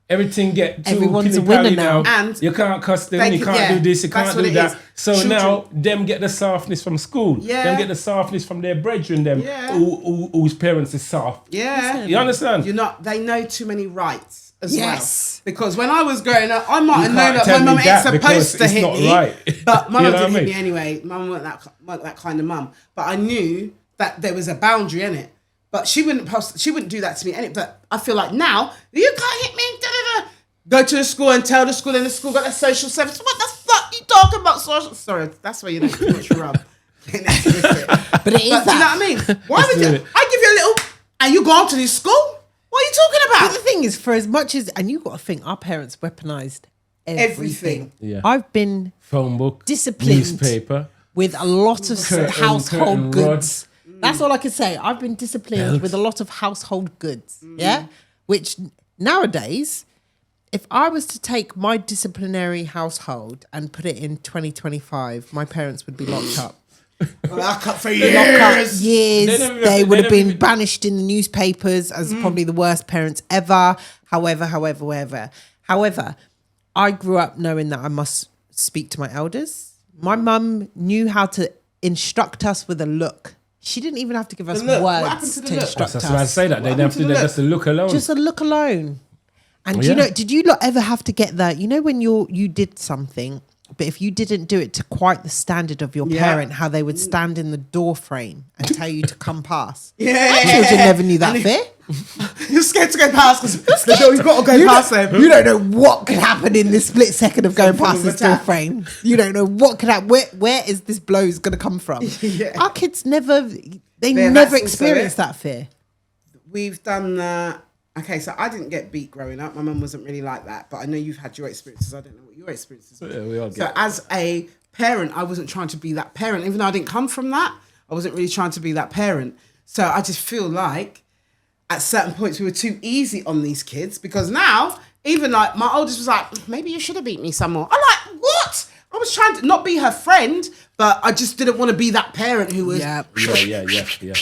Everything get too Everyone's a pally-pally winner now. And you can't cuss them. they You can- can't do this. You that's can't what do it that. is. So Children. now them get the softness from school. Yeah. Them get the softness from their brethren. Them Yeah. whose parents is soft. Yeah. You understand? They know too many rights as Yes. well. Because when I was growing up, I might have known can't that tell my me mum ain't that because supposed to it's hit not me. right. But mum You know didn't what I hit mean? me anyway. Mum weren't that kind of mum. But I knew that there was a boundary in it. But she wouldn't do that to me. But I feel like now, you can't hit me. Da-da-da. Go to the school and tell the school, and the school got a social service. What the fuck you talking about? Social? Sorry, that's why you don't too much rub. But it is But do you know that. what I mean? Why would do you? it. I give you a little, and you go on to this school? What are you talking But about? the thing is, for as much as, and you've got to think, our parents weaponised everything. Yeah. I've been Phone book, disciplined newspaper. with a lot of Curtain household rod. goods. That's all I can say. I've been disciplined with a lot of household goods. Yeah. Which nowadays, if I was to take my disciplinary household and put it in 2025, my parents would be locked up. Lock up for Lock up years. years. They never- They would they have been never- banished in the newspapers as probably the worst parents ever. However, I grew up knowing that I must speak to my elders. My mum knew how to instruct us with a look. She didn't even have to give us look. What happened words to to, the look? instruct That's what I us. say that they happened have to to. the That's the look alone. Just a look alone. And Yeah. did you lot ever have to get that? You know when you did something, but if you didn't do it to quite the standard of your Yeah. parent, how they would stand in the door frame and tell you to come past. Yeah. My children never knew that fear. You're scared to go past because you've got to go past them. You don't know what could happen in this split second of going form past of this door attack. frame. You don't know what could happen. Where is this blow going to come from? Yeah. Our kids never Yeah, never that's also experienced it. that fear. We've done okay, so I didn't get beat growing up. My mum wasn't really like that, but I know you've had your experiences. I don't know what your experiences were. Yeah, we all So get as a parent, I wasn't trying to be that parent. Even though I didn't come from that, I wasn't really trying to be that parent. So I just feel like at certain points we were too easy on these kids because now, even like my oldest was like, maybe you should have beat me some more. I'm like, what? I was trying to not be her friend, but I just didn't want to be that parent who was Yeah. Yeah.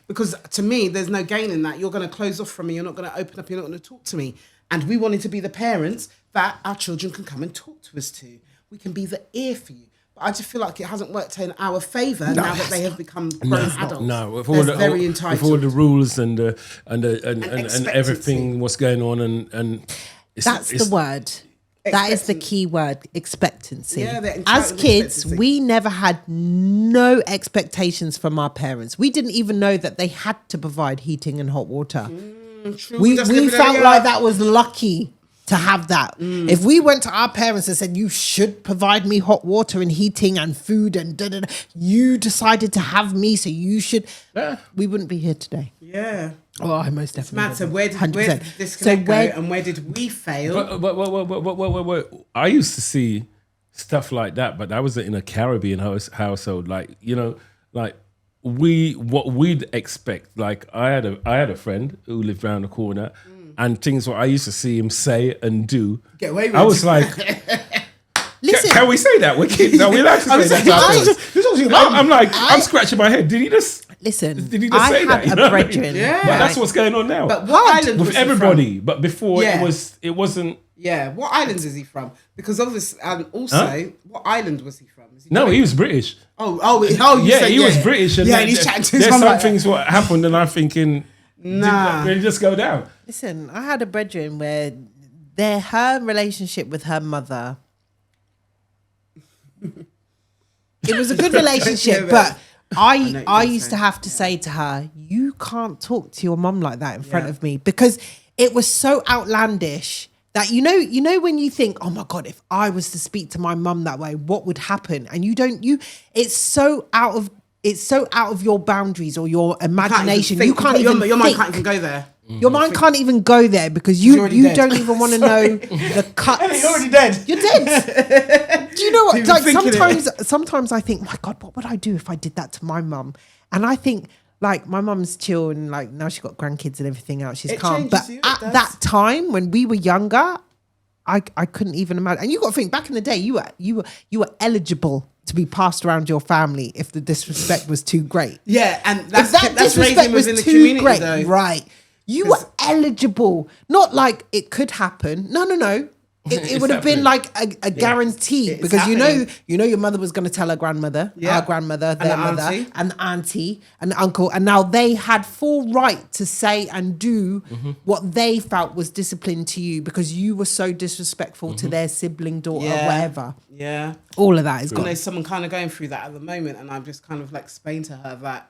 because to me, there's no gain in that. You're going to close off from me. You're not going to open up. You're not going to talk to me. And we wanted to be the parents that our children can come and talk to us to. We can be the ear for you. But I just feel like it hasn't worked in our favour now that they have become grown adults. No, with They're all the very with entitled. all the rules and expectancy. everything what's going on and That's the word. That is the key word, expectancy. Yeah, they're As entitled kids, expectancy. we never had no expectations from our parents. We didn't even know that they had to provide heating and hot water. True. We Just living felt in a- like that was lucky to have that. If we went to our parents and said, you should provide me hot water and heating and food and da-da-da, you decided to have me, so you should, we wouldn't be here today. Yeah. Oh, I most definitely Matt, so wouldn't. where did 100%. this So go and where did we fail? But I used to see stuff like that, but I was in a Caribbean household, like like what we'd expect. Like I had a friend who lived around the corner, and things what I used to see him say and do. Get away with I was it. like, Listen, can we say that? We're kids. Are we allowed to say that? To our parents? I'm like, I'm scratching my head. Did he just listen, Did he just I say that? had You a know what I mean? brethren. Yeah. But that's what's going on now. But what island was with he everybody. from? But before Yeah. it wasn't. Yeah, what islands is he from? Because obviously, also, what island was he from? Is he No, Jamaican? he was British. You Yeah, said, he was British. And and he's chatting to his there's mum some like that. things what happened, and I'm thinking, Nah. did it just go down? Listen, I had a brethren where her relationship with her mother, it was a good relationship, Yeah, but I know what I you're used to saying. have to say to her, you can't talk to your mum like that in front of me, because it was so outlandish that you know when you think, oh my God, if I was to speak to my mum that way, what would happen? And it's so out of your boundaries or your imagination. You can't even your mind think. can't even go there. Your mind can't even go there because You're you already dead. don't even want to know the cuts. You're already dead. You're dead. Do you know what? Even Like thinking sometimes I think, my God, what would I do if I did that to my mum? And I think, like, my mum's chill and like now she's got grandkids and everything else. She's It calm. changes But you, it at does. that time when we were younger, I couldn't even imagine. And you got to think, back in the day, you were eligible to be passed around your family if the disrespect was too great. Yeah, and If that's that raising disrespect was within the too community, great, though. right? You were eligible, not like it could happen. No. It would have been like a guarantee, It's because happening. you know your mother was going to tell her grandmother, Yeah. our grandmother, And their the mother, auntie. and the auntie and the uncle, and now they had full right to say and do what they felt was discipline to you because you were so disrespectful to their sibling, daughter, whatever. Yeah. All of that is I gone. know someone kind of going through that at the moment, and I've just kind of like explained to her that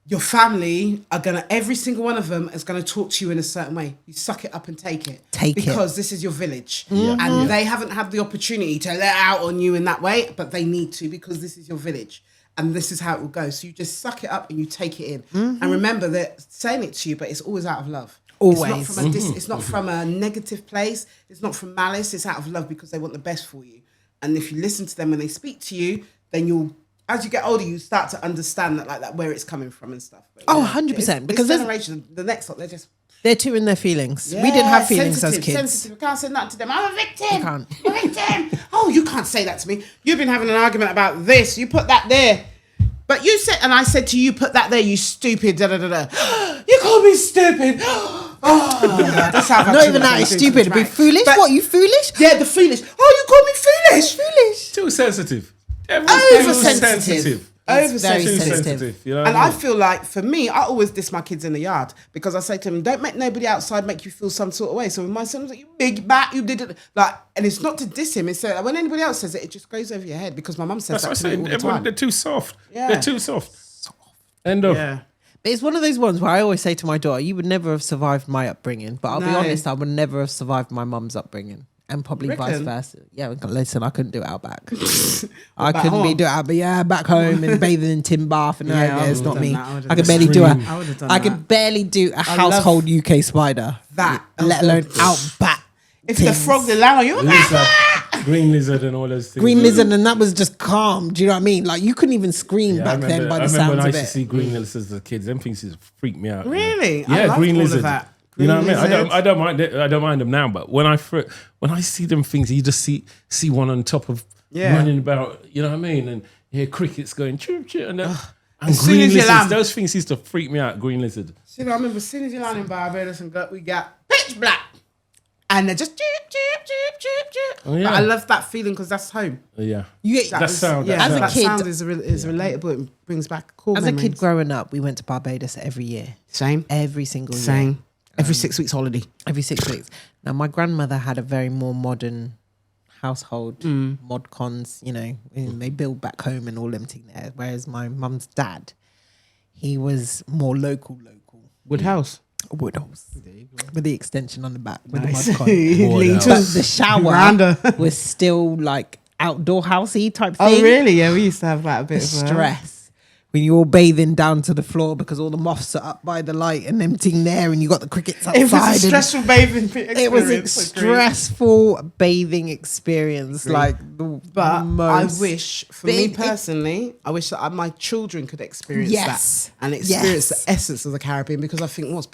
your family are gonna, every single one of them is gonna talk to you in a certain way. You suck it up and take it. Take it. because this is your village, and they haven't had the opportunity to let out on you in that way, but they need to because this is your village, and this is how it will go. So you just suck it up and you take it in, and remember they're saying it to you, but it's always out of love. Always. It's not from a negative place. It's not from malice. It's out of love because they want the best for you. And if you listen to them when they speak to you, then you'll, as you get older, you start to understand that where it's coming from and stuff. But, Oh, yeah, 100%, Because because this there's- generation, the next lot, they're just They're too in their feelings. We didn't have feelings as kids. Sensitive. We can't say nothing to them. I'm a victim. You can't. I'm a victim. Oh, you can't say that to me. You've been having an argument about this. You put that there. But you said, and I said to you, put that there, you stupid, da da da da. You called me stupid. Oh, that's how Not even that, it's stupid. Be foolish? But- What, you foolish? Yeah, the foolish. Oh, you called me foolish. Foolish. Too sensitive. Oversensitive. Very Too sensitive. sensitive. You know And what I feel like, for me, I always diss my kids in the yard because I say to them, don't make nobody outside make you feel some sort of way. So when my son's like, you big bat, you did it. Like, and it's not to diss him. It's that when anybody else says it, it just goes over your head because my mum says That's that what to I'm me saying. all the Everyone, time. they're too soft. Yeah. They're too soft. End of. Yeah. But it's one of those ones where I always say to my daughter, you would never have survived my upbringing. But I'll be No. honest, I would never have survived my mum's upbringing. And probably You vice reckon? versa. Yeah, listen, I couldn't do it out back. I back couldn't be home? doing it out, but yeah, back home and bathing in tin bath. And Yeah, I it's would've not done me. that. I would've I could done barely that. do I would've done I that. could barely do a love household UK spider. that. Let alone out back. If the things. frog, the land on you, Lizard, green lizard, and all those things. Green lizard, and that was just calm. Do you know what I mean? Like, you couldn't even scream Yeah, back then by the I remember sounds when I of used to it. see green lizards as a kid. Them things used to freak me out. Really? I Yeah, loved green all of lizard. that. You know what I mean? Green lizard. I don't mind them now, but when I see them things, you just see one on top of Yeah. running about. You know what I mean? And you hear crickets going chirp chirp, and As soon green as you lizards. land. Those things used to freak me out. Green lizard. See, I remember as soon as you land in Barbados and we got pitch black. and they're just Oh, yeah. But I love that feeling because that's home. Yeah. That sound. Yeah, As a that kid- sound is relatable. It brings back cool As memories. a kid growing up, we went to Barbados every year. Same. Every single year. Same. Every 6 weeks holiday. Every 6 weeks. Now, my grandmother had a very more modern household, mod cons, you know, and they build back home and all them thing there. Whereas my mum's dad, he was more local. Woodhouse. Woodhouse. With the extension on the back. With Nice. the mod con. Lean to But the shower veranda. was still like outdoor housey type Oh, thing. really? Yeah, we used to have that a bit The of stress. When you're all bathing down to the floor because all the moths are up by the light and emptying there and you got the crickets outside. It was a and- stressful bathing experience. It was a Agreed. stressful bathing experience. Like the But most I wish, for me big- personally, I wish that my children could experience Yes. that and experience Yes. the essence of the Caribbean, because I think what's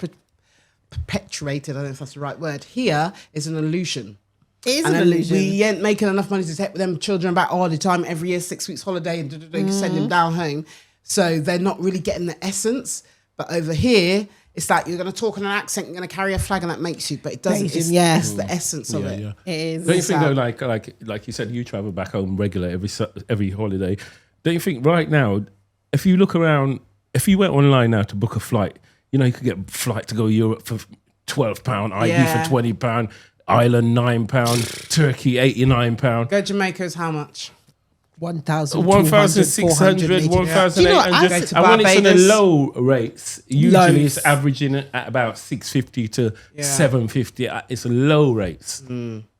perpetuated, I don't know if that's the right word, here is an illusion. It is And an then illusion. we ain't making enough money to take them children back all the time, every year, 6 weeks holiday, and send them down home. So they're not really getting the essence. But over here, it's like you're going to talk in an accent, you're going to carry a flag, and that makes you. But it doesn't. Asian, It's, yeah. it's the essence of it. Yeah. It is. Don't you think though, sad. like you said, you travel back home regular every holiday. Don't you think right now, if you look around, if you went online now to book a flight, you know you could get a flight to go Europe for £12, IB Yeah. for £20, Ireland £9, Turkey £89. Go Jamaica is how much? 1,600, 1,600, 1,800. Do you know what, Go as- to And when it's on the Barbados. low rates, usually Lows. it's averaging at about 650 to 750. It's low rates.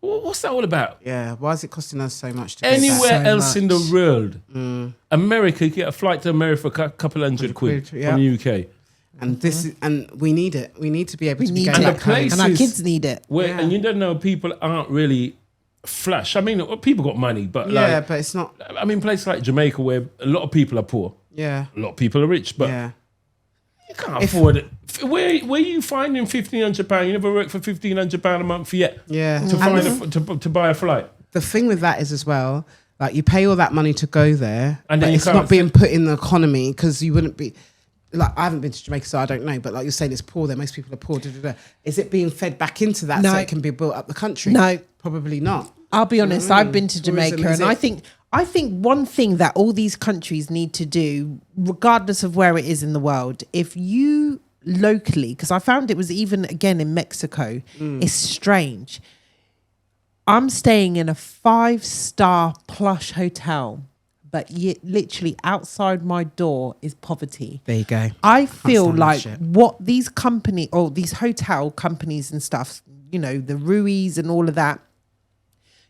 What's that all about? Yeah, why is it costing us so much to go back? Anywhere So else in the much. world, America, you get a flight to America for a couple hundred quid yeah. from the UK. And this is, and we need it. We need to be able We to be need going And it. the back home. place- And our places- kids need it. Where, Yeah. And you don't know, people aren't really flush. I mean, people got money, but Yeah, like, but it's not. I mean, places like Jamaica where a lot of people are poor, Yeah, a lot of people are rich, but yeah. you can't afford it. Where are you finding £1,500? You never worked for £1,500 a month yet Yeah. to find to buy a flight. The thing with that is as well, like you pay all that money to go there, And then but you it's can't not being put in the economy because you wouldn't be. Like I haven't been to Jamaica, so I don't know. But like you're saying, it's poor there. Most people are poor. Is it being fed back into that so No. it can be built up the country? No. Probably not. I'll be honest, I've been to Tourism Jamaica is and it. I think one thing that all these countries need to do, regardless of where it is in the world, if you locally, because I found it was even again in Mexico, it's strange. I'm staying in a 5-star plush hotel, but literally outside my door is poverty. There you go. I feel stand that like shit. what these company or these hotel companies and stuff, you know, the Ruies and all of that,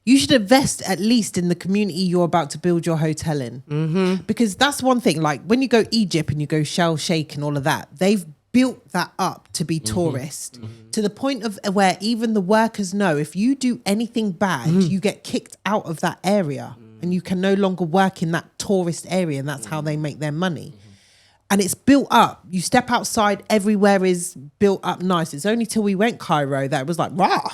you should invest at least in the community you're about to build your hotel in. Mm-hmm. Because that's one thing, like when you go Egypt and you go Shell Sheikh and all of that, they've built that up to be tourist to the point of where even the workers know if you do anything bad, you get kicked out of that area and you can no longer work in that tourist area, and that's how they make their money. And it's built up. You step outside, everywhere is built up nice. It's only till we went Cairo that it was like, rah,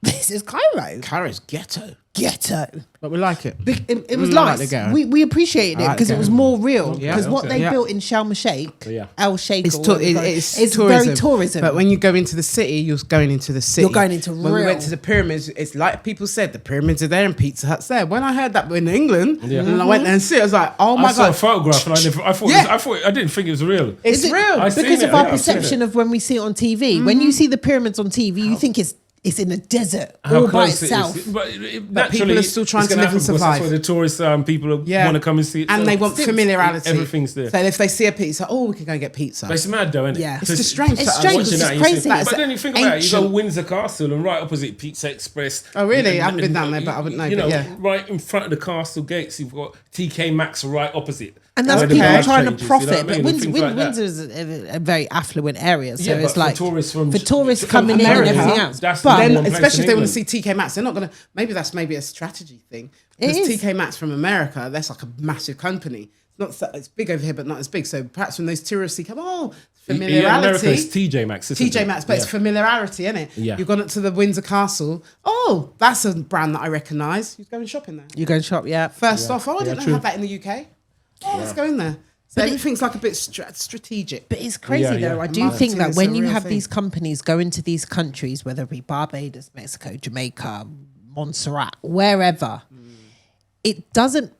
this is Cairo. Cairo's ghetto, Ghetto. but we like it. It was I like the nice. ghetto. We appreciated it I like because the it was ghetto. more real. Yeah, Because what okay. they Yeah. built in Sharm el-Sheikh, Yeah. El-Sheikh, It's, or whatever it's very tourism. But when you go into the city, you're going into the city. You're going into When we real. went to the pyramids, it's like people said, the pyramids are there and Pizza Hut's there. When I heard that in England, and I went there and see it, I was like, oh my I saw a God. photograph and I didn't think it was real. It's Is it- real. I seen because it, of our yeah, I've seen perception it. of when we see it on TV. When you see the pyramids on TV, you think it's in a desert all by close it is. itself. But people naturally, are still trying it's to gonna live and happen because survive. That's where the tourists people Yeah. want to come and see it. And So they want familiarity. Everything's there. So if they see a pizza, oh, we can go and get pizza. But it's mad though, isn't it? Yeah. It's just strange. It's to us. strange. Watching It's that, just you see- crazy. But then you think about it, you go Ancient. Windsor Castle and right opposite Pizza Express. Oh, really? I haven't been down there, but I wouldn't know, You but know, yeah. right in front of the castle gates, you've got TK Maxx right opposite. And that's Where the people vibe trying changes, to you know profit. what I mean? But And things like that. Windsor is a very affluent area. So Yeah, it's but like for tourists from coming in and America, everything else. that's But the Then, one place especially in if they want to England. see TK Maxx, they're not going to. Maybe that's a strategy thing. It Because is. TK Maxx from America, that's like a massive company. It's not. It's big over here, but not as big. So perhaps when those tourists see come, oh, Yeah, in America, familiarity. it's TJ Maxx. isn't TJ it? Maxx, but it's Yeah. familiarity, isn't it? Yeah. You've gone up to the Windsor Castle. Oh, that's a brand that I recognise. You go and shop in there. You go and shop, yeah. First off, oh, I didn't know true. have that in the UK. Oh, let's go in there. So everything's like a bit strategic. But it's crazy Yeah, though. I And do marketing think that is when a you real have thing. these companies go into these countries, whether it be Barbados, Mexico, Jamaica, Montserrat, wherever, it doesn't.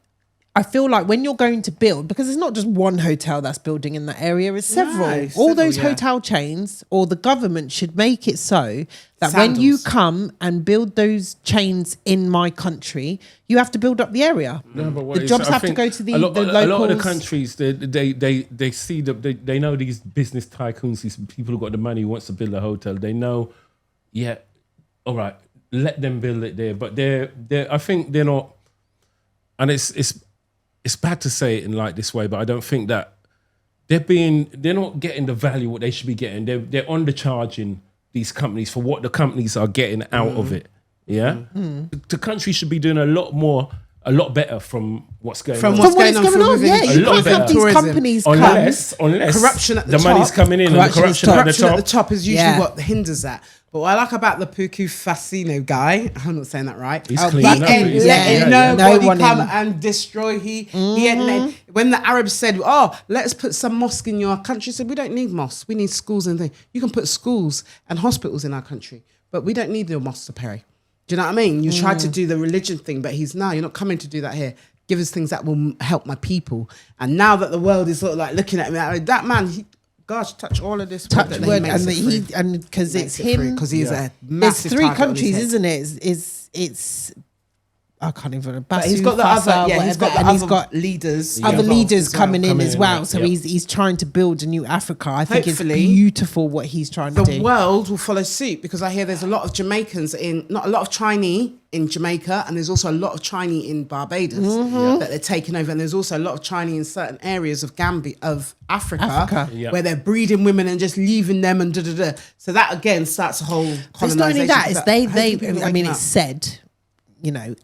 I feel like when you're going to build, because it's not just one hotel that's building in that area, it's several. No, All several, those yeah. hotel chains or the government should make it so that when you Sandals. come and build those chains in my country, you have to build up the area. No, but what The is- jobs I have to think go to the a lot of the locals. countries they see they know these business tycoons, these people who got the money who wants to build a hotel. They know, yeah, all right, let them build it there. But they're I think they're not, and it's bad to say it in like this way, but I don't think that they're not getting the value what they should be getting. They're undercharging these companies for what the companies are getting out of it. Yeah, the country should be doing a lot better from what's going From on. what's From what going is on going from on, within. yeah, A you lot can't have better. these Tourism. companies Unless Corruption at the money's top. coming in and the corruption at the top. is usually Yeah. what hinders that. But what I like about the Puku Fasino guy, I'm not saying that right. He's he cleaning up. ain't He's- letting yeah. nobody No one come in. and destroy. He ain't let, when the Arabs said, "Oh, let's put some mosque in your country," he said, "We don't need mosques. We need schools and things. You can put schools and hospitals in our country, but we don't need your mosques to Perry." Do you know what I mean? You tried to do the religion thing, but he's you're not coming to do that here. Give us things that will help my people. And now that the world is sort of like looking at me, that man, gosh, touch all of this. touch word, and because it's him. Because he's a There's massive three target on his countries, head. isn't it? It's I can't even. But he's got the he's got the other leaders. other involved leaders as well. coming in Coming as in, well. yeah, So yeah. he's trying to build a new Africa. I think Hopefully, it's beautiful what he's trying to The do. world will follow suit because I hear there's a lot of Jamaicans not a lot of Chinese in Jamaica, and there's also a lot of Chinese in Barbados that they're taking over, and there's also a lot of Chinese in certain areas of Gambia, of Africa, Yeah. where they're breeding women and just leaving them and da da da. So that again starts a whole But it's not only colonization. that, it's Hopefully they. people I mean, waking it's up. said,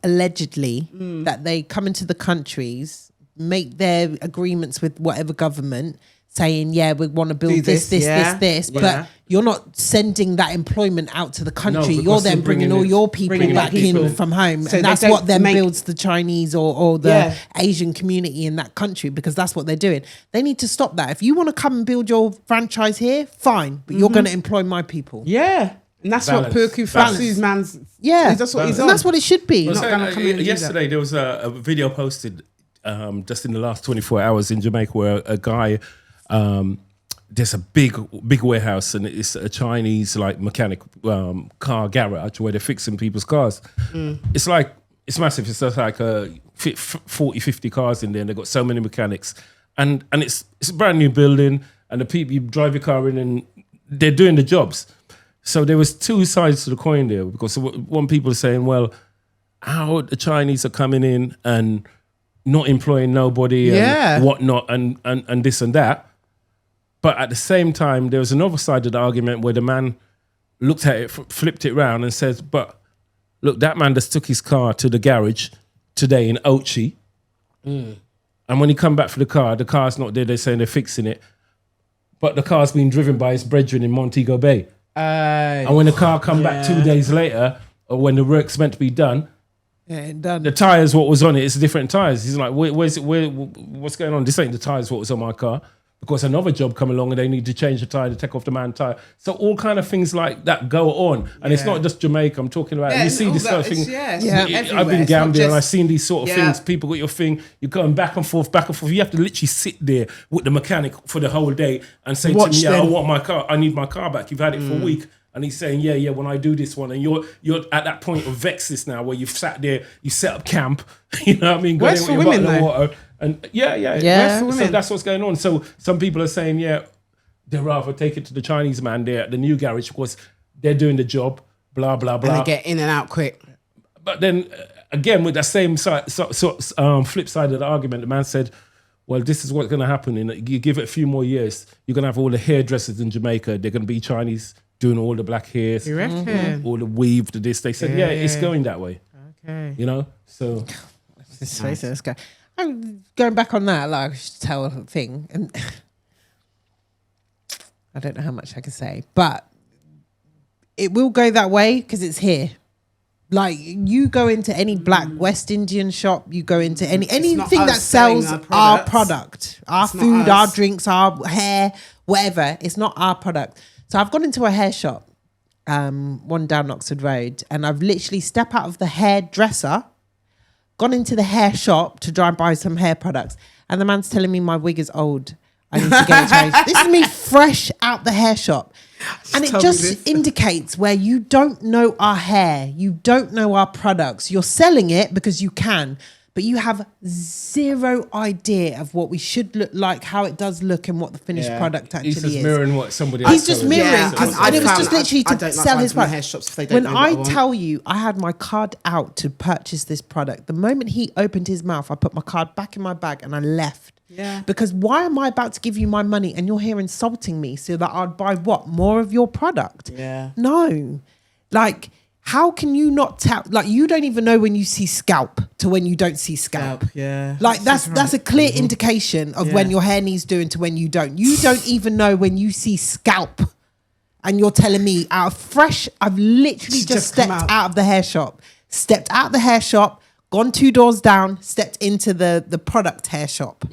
allegedly that they come into the countries, make their agreements with whatever government, saying, yeah, we want to build Do this, yeah. but you're not sending that employment out to the country. because You're then they're bringing all your people bringing back back people. in from home. So and they that's don't what then make- builds the Chinese or the Yeah. Asian community in that country, because that's what they're doing. They need to stop that. If you want to come and build your franchise here, fine, but you're going to employ my people. Yeah. And that's Balance. what Purku Fasu's man's. Yeah, That's what he's and on. that's what it should be. Well, not so, gonna come in and do yesterday there was a video posted just in the last 24 hours in Jamaica where a guy, there's a big warehouse and it's a Chinese like mechanic car garage where they're fixing people's cars. It's massive. It's just like 40, 50 cars in there, and they've got so many mechanics. And it's a brand new building, and the people, you drive your car in and they're doing the jobs. So there was two sides to the coin there, because one people are saying, well, how the Chinese are coming in and not employing nobody and whatnot and this and that. But at the same time, there was another side of the argument where the man looked at it, flipped it round and says, but look, that man just took his car to the garage today in Ochi. And when he come back for the car's not there. They're saying they're fixing it. But the car's been driven by his brethren in Montego Bay. And when the car come back 2 days later, or when the work's meant to be done, the tires, what was on it, it's different tires. He's like, what's going on? This ain't the tires what was on my car. Because another job come along and they need to change the tire to take off the man tire. So all kind of things like that go on. And it's not just Jamaica. I'm talking about, you see this sort of thing. I've been Gambia and I've seen these sort of things. People got your thing, you're going back and forth. You have to literally sit there with the mechanic for the whole day and say to him, I want my car, I need my car back. You've had it for a week. And he's saying, yeah, when I do this one, and you're at that point of vexes now where you've sat there, you set up camp, you know what I mean? Worse for women, though. Water, and Yeah. so that's what's going on. So some people are saying, they'd rather take it to the Chinese man there at the new garage because they're doing the job, blah, blah, blah. And they get in and out quick. But then, again, with that same flip side of the argument, the man said, well, this is what's going to happen. You give it a few more years, you're going to have all the hairdressers in Jamaica. They're going to be Chinese doing all the black hairs, You reckon? all the weave to this. They said, it's going that way. Okay. You know? So, Let's go. I'm going back on that, like I should tell a thing, and I don't know how much I can say, but it will go that way because it's here. Like you go into any black West Indian shop, you go into anything that us selling sells our our product, our It's not food, us. our drinks, our hair, whatever. It's not our product. So I've gone into a hair shop, one down Oxford Road, and I've literally stepped out of the hairdresser, gone into the hair shop to try and buy some hair products, and the man's telling me my wig is old. I need to get it changed. This is me fresh out the hair shop. And it just indicates where you don't know our hair, you don't know our products. You're selling it because you can, but you have zero idea of what we should look like, how it does look, and what the finished product actually He's just is. mirroring what somebody else He's just tells you. mirroring, Yeah, and it was just literally I to don't like sell buying his from the product. hair shops if they don't When know what I I want. tell you, I had my card out to purchase this product. The moment he opened his mouth, I put my card back in my bag and I left. Yeah. Because why am I about to give you my money and you're here insulting me so that I'd buy what? More of your product? Yeah. No. Like, how can you not tell? Like, you don't even know when you see scalp to when you don't see scalp. Yeah. Like, that's a clear indication of when your hair needs doing to when you don't. You don't even know when you see scalp. And you're telling me I've literally just come stepped out. out of the hair shop, gone 2 doors down, stepped into the product hair shop.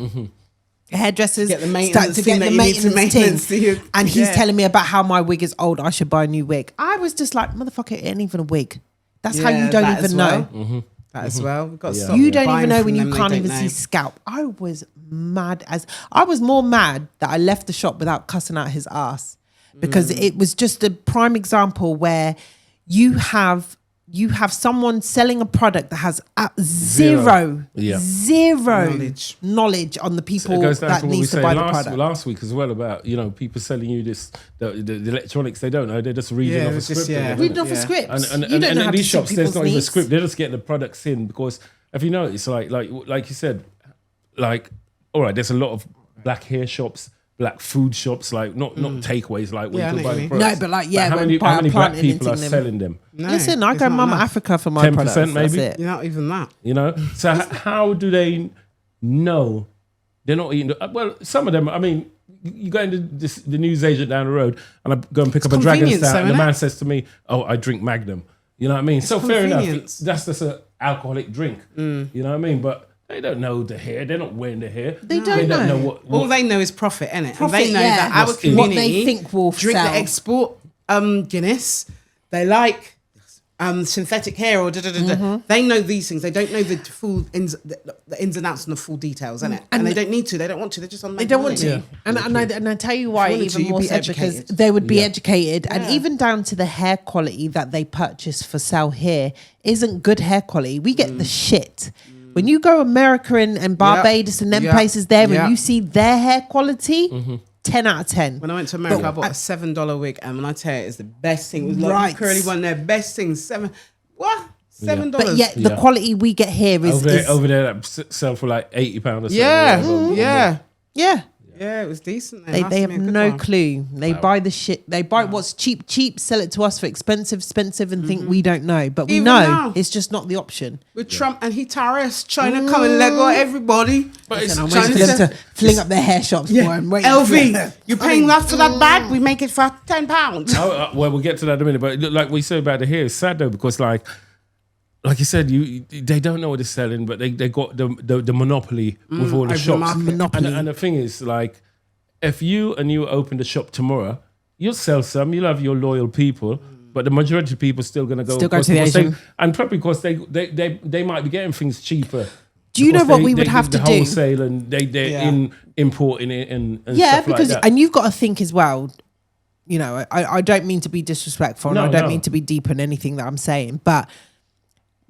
Hairdressers Get the maintenance start to thing get that the you need to maintenance maintenance thing. to you. And he's Yeah. telling me about how my wig is old. I should buy a new wig. I was just like, motherfucker, it ain't even a wig. That's how you don't that as even well. know. That as well. We've got to stop You don't buying even know from when you them they can't don't even know. see scalp. I was I was more mad that I left the shop without cussing out his ass, because it was just a prime example where you have someone selling a product that has zero knowledge on the people It goes down that to what we needs to said buy the product. last week as well about, people selling you this, the electronics they don't know, they're just reading Yeah, off a it's just, script. yeah. or Reading whatever. off a script. And You don't know in how to these suit shops, there's people's not even a needs. script. They're just getting the products in because if you notice, like you said, like, all right, there's a lot of black hair shops, black food shops, like not takeaways, like where Yeah, I you know can buy what the you mean. products. No, but like, But yeah, how when many black planting people are into them. selling them? No, Listen, I it's go not Mama enough. Africa for my 10% products. That's maybe? it. You're not even that. So how do they know they're not eating? Well, some of them, I mean, you go into the newsagent down the road and I go and pick up a Dragon convenience, Stout though, and the innit? man says to me, oh, I drink Magnum. You know what I mean? So fair enough. convenience. That's just an alcoholic drink. You know what I mean? But they don't know the hair. They're not wearing the hair. They don't know. what All they know is profit, innit? And Profit, they know yeah. that our What's in it. community What they think will drink sell. the export Guinness. They like synthetic hair or They know these things. They don't know the full the ins and outs and the full details, innit? And they don't need to. They don't want to. They're just on. They don't want to. And I tell you why If you wanted even to, you'd more be so because educated. they would be educated, and Yeah. even down to the hair quality that they purchase for sale here isn't good hair quality. We get the shit. When you go America and Barbados and them places there, Yeah. and you see their hair quality, 10 out of 10. When I went to America, I bought a $7 wig, and when I tell you, it's the best thing. It was like Right. curly one, their best thing. $7. But yet the quality we get here is over there that sell for like £80 or something. Yeah, whatever. yeah. yeah, it was decent. They have no clue. They buy the shit. They buy what's cheap, sell it to us for expensive, and think we don't know. But we Even know now. it's just not the option. With Trump and he tariffs, China come and let go of everybody. But it's I'm China waiting for them said- to fling up their hair shops. Boy, I'm waiting for LV, them. you're paying that for that bag? We make it for £10. Well, we'll get to that in a minute. But like we said about the hair, it's sad though because like you said, they don't know what they're selling, but they got the monopoly with all the over shops. market. Monopoly. And the thing is, like, if you open the shop tomorrow, you'll sell some. You'll have your loyal people, but the majority of people are still going to go. Still go because to the they- Asian. and probably because they might be getting things cheaper. Do you know because what we would have the to do? wholesale and they're importing it and Yeah, stuff because like that. and you've got to think as well. You know, I don't mean to be disrespectful, and No, I don't no. mean to be deep in anything that I'm saying, but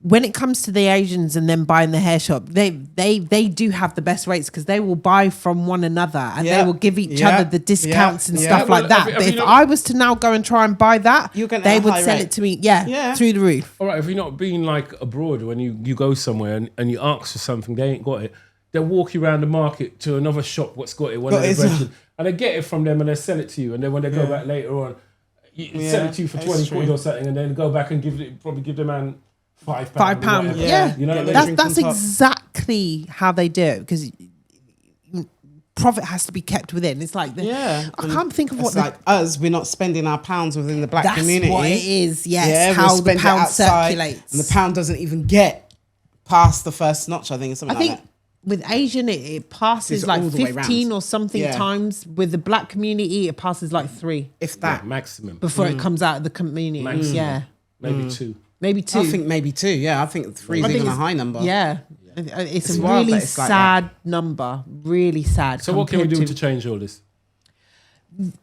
when it comes to the Asians and them buying the hair shop, they do have the best rates because they will buy from one another and Yeah. they will give each Yeah. other the discounts and Yeah. stuff Yeah, well, like that. have But you if not- I was to now go and try and buy that, You're gonna they have a would high sell rate. it to me, Yeah. through the roof. All right, if you're not being like abroad, when you go somewhere and you ask for something, they ain't got it. They'll walk you around the market to another shop what's got it, one of the branches, and they get it from them and they sell it to you. And then when they go back later on, you sell it to you for that's 20 true. quid or something, and then go back and probably give the man £5. £5, or whatever. yeah. You know what I mean? That's drink on top. exactly how they do it because profit has to be kept within. It's like, I can't think of what it's like us. We're not spending our pounds within the black that's community. what it is. Yes, Yeah, how we'll the spend it pound outside, circulates. and the pound doesn't even get past the first notch. I think it's something I like think that. with Asian, it passes It's like all the way 15 round. or something Yeah. times. With the black community, it passes like 3 If that. maximum. before it comes out of the community. Maximum. Yeah, Maybe 2. maybe 2. I think maybe 2. Yeah, I think 3 is I think even a it's- high number. Yeah. It's It's a wild really that it's like sad number. Really sad. So what can we do compared to change all this?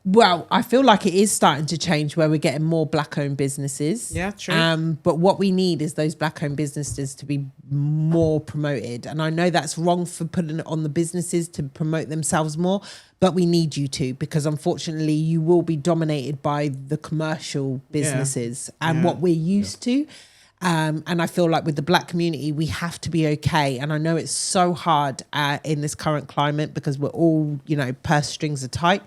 Well, I feel like it is starting to change where we're getting more black-owned businesses. Yeah, true. But what we need is those black-owned businesses to be more promoted. And I know that's wrong for putting it on the businesses to promote themselves more, but we need you to, because unfortunately you will be dominated by the commercial businesses and what we're used to. And I feel like with the black community, we have to be okay. And I know it's so hard in this current climate because we're all, purse strings are tight.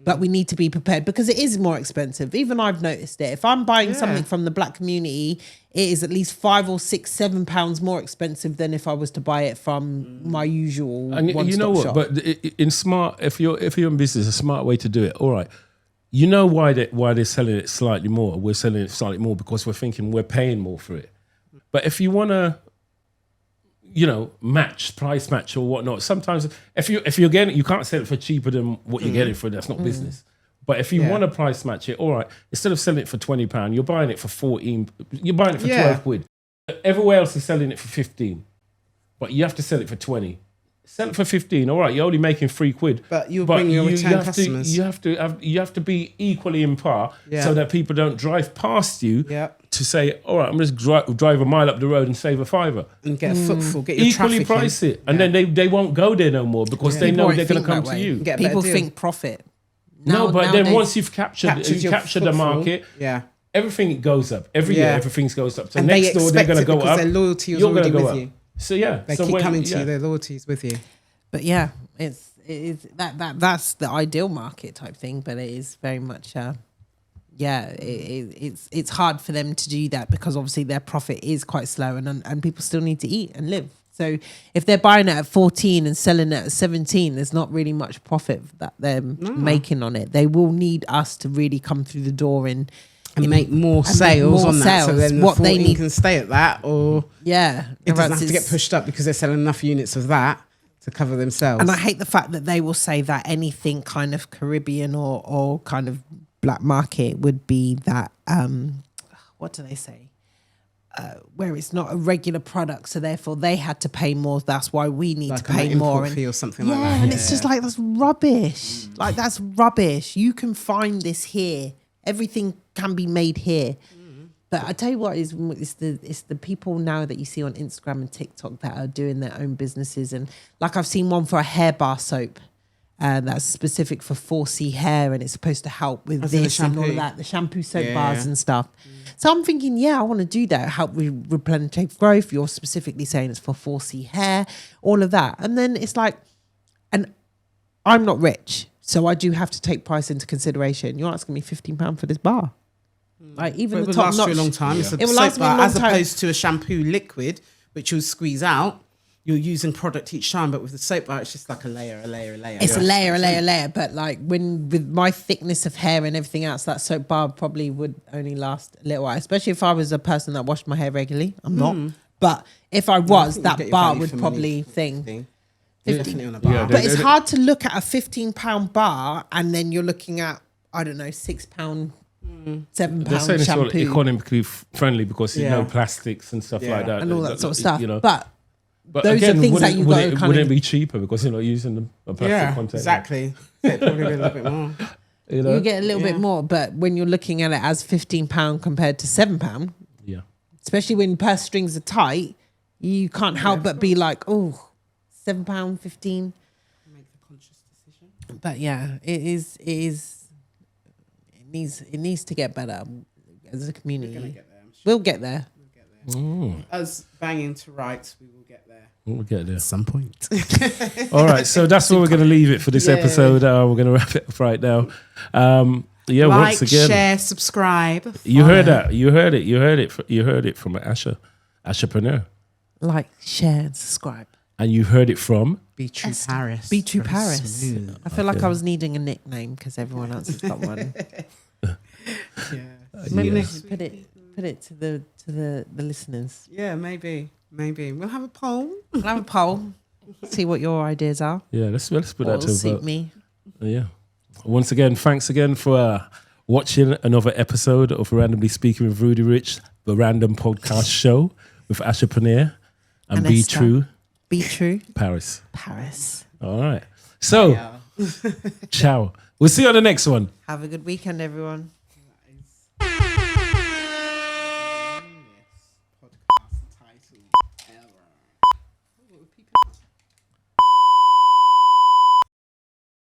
But we need to be prepared because it is more expensive. Even I've noticed it. If I'm buying something from the black community, it is at least £5 or £6, £7 more expensive than if I was to buy it from my usual And you know what? shop. But in smart, if you're in business, a smart way to do it. All right, you know why they're selling it slightly more. We're selling it slightly more because we're thinking we're paying more for it. But if you want to, price match or whatnot, sometimes if you're getting it, you can't sell it for cheaper than what you're getting for. That's not business. But if you want to price match it, all right, instead of selling it for £20, you're buying it for 14. You're buying it for 12 quid. Everywhere else is selling it for 15, but you have to sell it for 20. Sell it for 15. All right, you're only making £3. But you'll bring your return customers. You have to be equally in par so that people don't drive past you to say, all right, I'm just drive a mile up the road and save a £5 and get a footfall, get your equally traffic price in. it, and then they won't go there no more because they know they're going to come to you. Get a better People deal. think profit. No, but then Nowadays- once you've captured your the footfall, market, everything goes up every year. Everything goes up. So and next they door they're expect going to it go because up. their loyalty is You're already gonna go with up. you. So yeah, They keep coming to you. Their loyalty is with you. But yeah, that's the ideal market type thing. But it is very much, it's hard for them to do that because obviously their profit is quite slow, and people still need to eat and live. So if they're buying it at 14 and selling it at 17, there's not really much profit that they're making on it. They will need us to really come through the door and make more sales on that, so then what the they 14 need can stay at that, or it doesn't have to get pushed up because they're selling enough units of that to cover themselves. And I hate the fact that they will say that anything kind of Caribbean or kind of black market would be that what do they say? Where it's not a regular product, so therefore they had to pay more. That's why we need like to pay an more. import fee or something like that. And it's just like, that's rubbish. Like, that's rubbish. You can find this here. Everything can be made here. But I tell you what, it's the people now that you see on Instagram and TikTok that are doing their own businesses. And like, I've seen one for a hair bar soap. That's specific for 4C hair, and it's supposed to help with this and all of that, the shampoo soap bars and stuff. So I'm thinking, I want to do that, help with replenish growth. You're specifically saying it's for 4C hair, all of that. And then it's like, and I'm not rich, so I do have to take price into consideration. You're asking me £15 for this bar. Like, even But the it top will last notch, you a long time. It's a it will soap last me a bar, long as time. opposed to a shampoo liquid, which you'll squeeze out. You're using product each time, but with the soap bar, it's just like a layer. It's a layer. But like, with my thickness of hair and everything else, that soap bar probably would only last a little while, especially if I was a person that washed my hair regularly. I'm not. But if I was, think you get that your bar value would for probably money thing. Definitely on a bar. Yeah, But it's hard to look at a £15 bar and then you're looking at, I don't know, £6, £7 They're saying it's all shampoo economically friendly because there's no plastics and stuff like that. and all that sort of stuff. But But those are again, things that wouldn't- you wouldn't- got to wouldn't kind it of... be cheaper because you're not using a plastic container? Exactly. It'd probably be a little bit more. You get a little bit more, but when you're looking at it as £15 compared to £7, Yeah. especially when purse strings are tight, you can't help but be like, oh, £7, £15. Make the conscious decision. But yeah, it needs to get better as a community. We're gonna get there. We'll get there. Us banging to rights, we will get there. We'll get there. At some point. All right, so that's where we're going to leave it for this episode. We're going to wrap it up right now. Like, once again, share, subscribe. you follow. heard that. You heard it from Asher, Asherpreneur. Like, share, and subscribe. And you heard it from? Be True Paris. Be True Very Paris. smooth. I feel like I was needing a nickname because everyone else has got one. Maybe we should put it to the listeners. Yeah, maybe. We'll have a poll. We'll have a poll. See what your ideas are. Yeah, let's put that What'll to a suit vote. me. Yeah. Once again, thanks again for watching another episode of Randomly Speaking with Rudie Rich, the random podcast show with Asher Paneer and Be Esther. True Be True Paris. Paris. All right. So, ciao. We'll see you on the next one. Have a good weekend, everyone.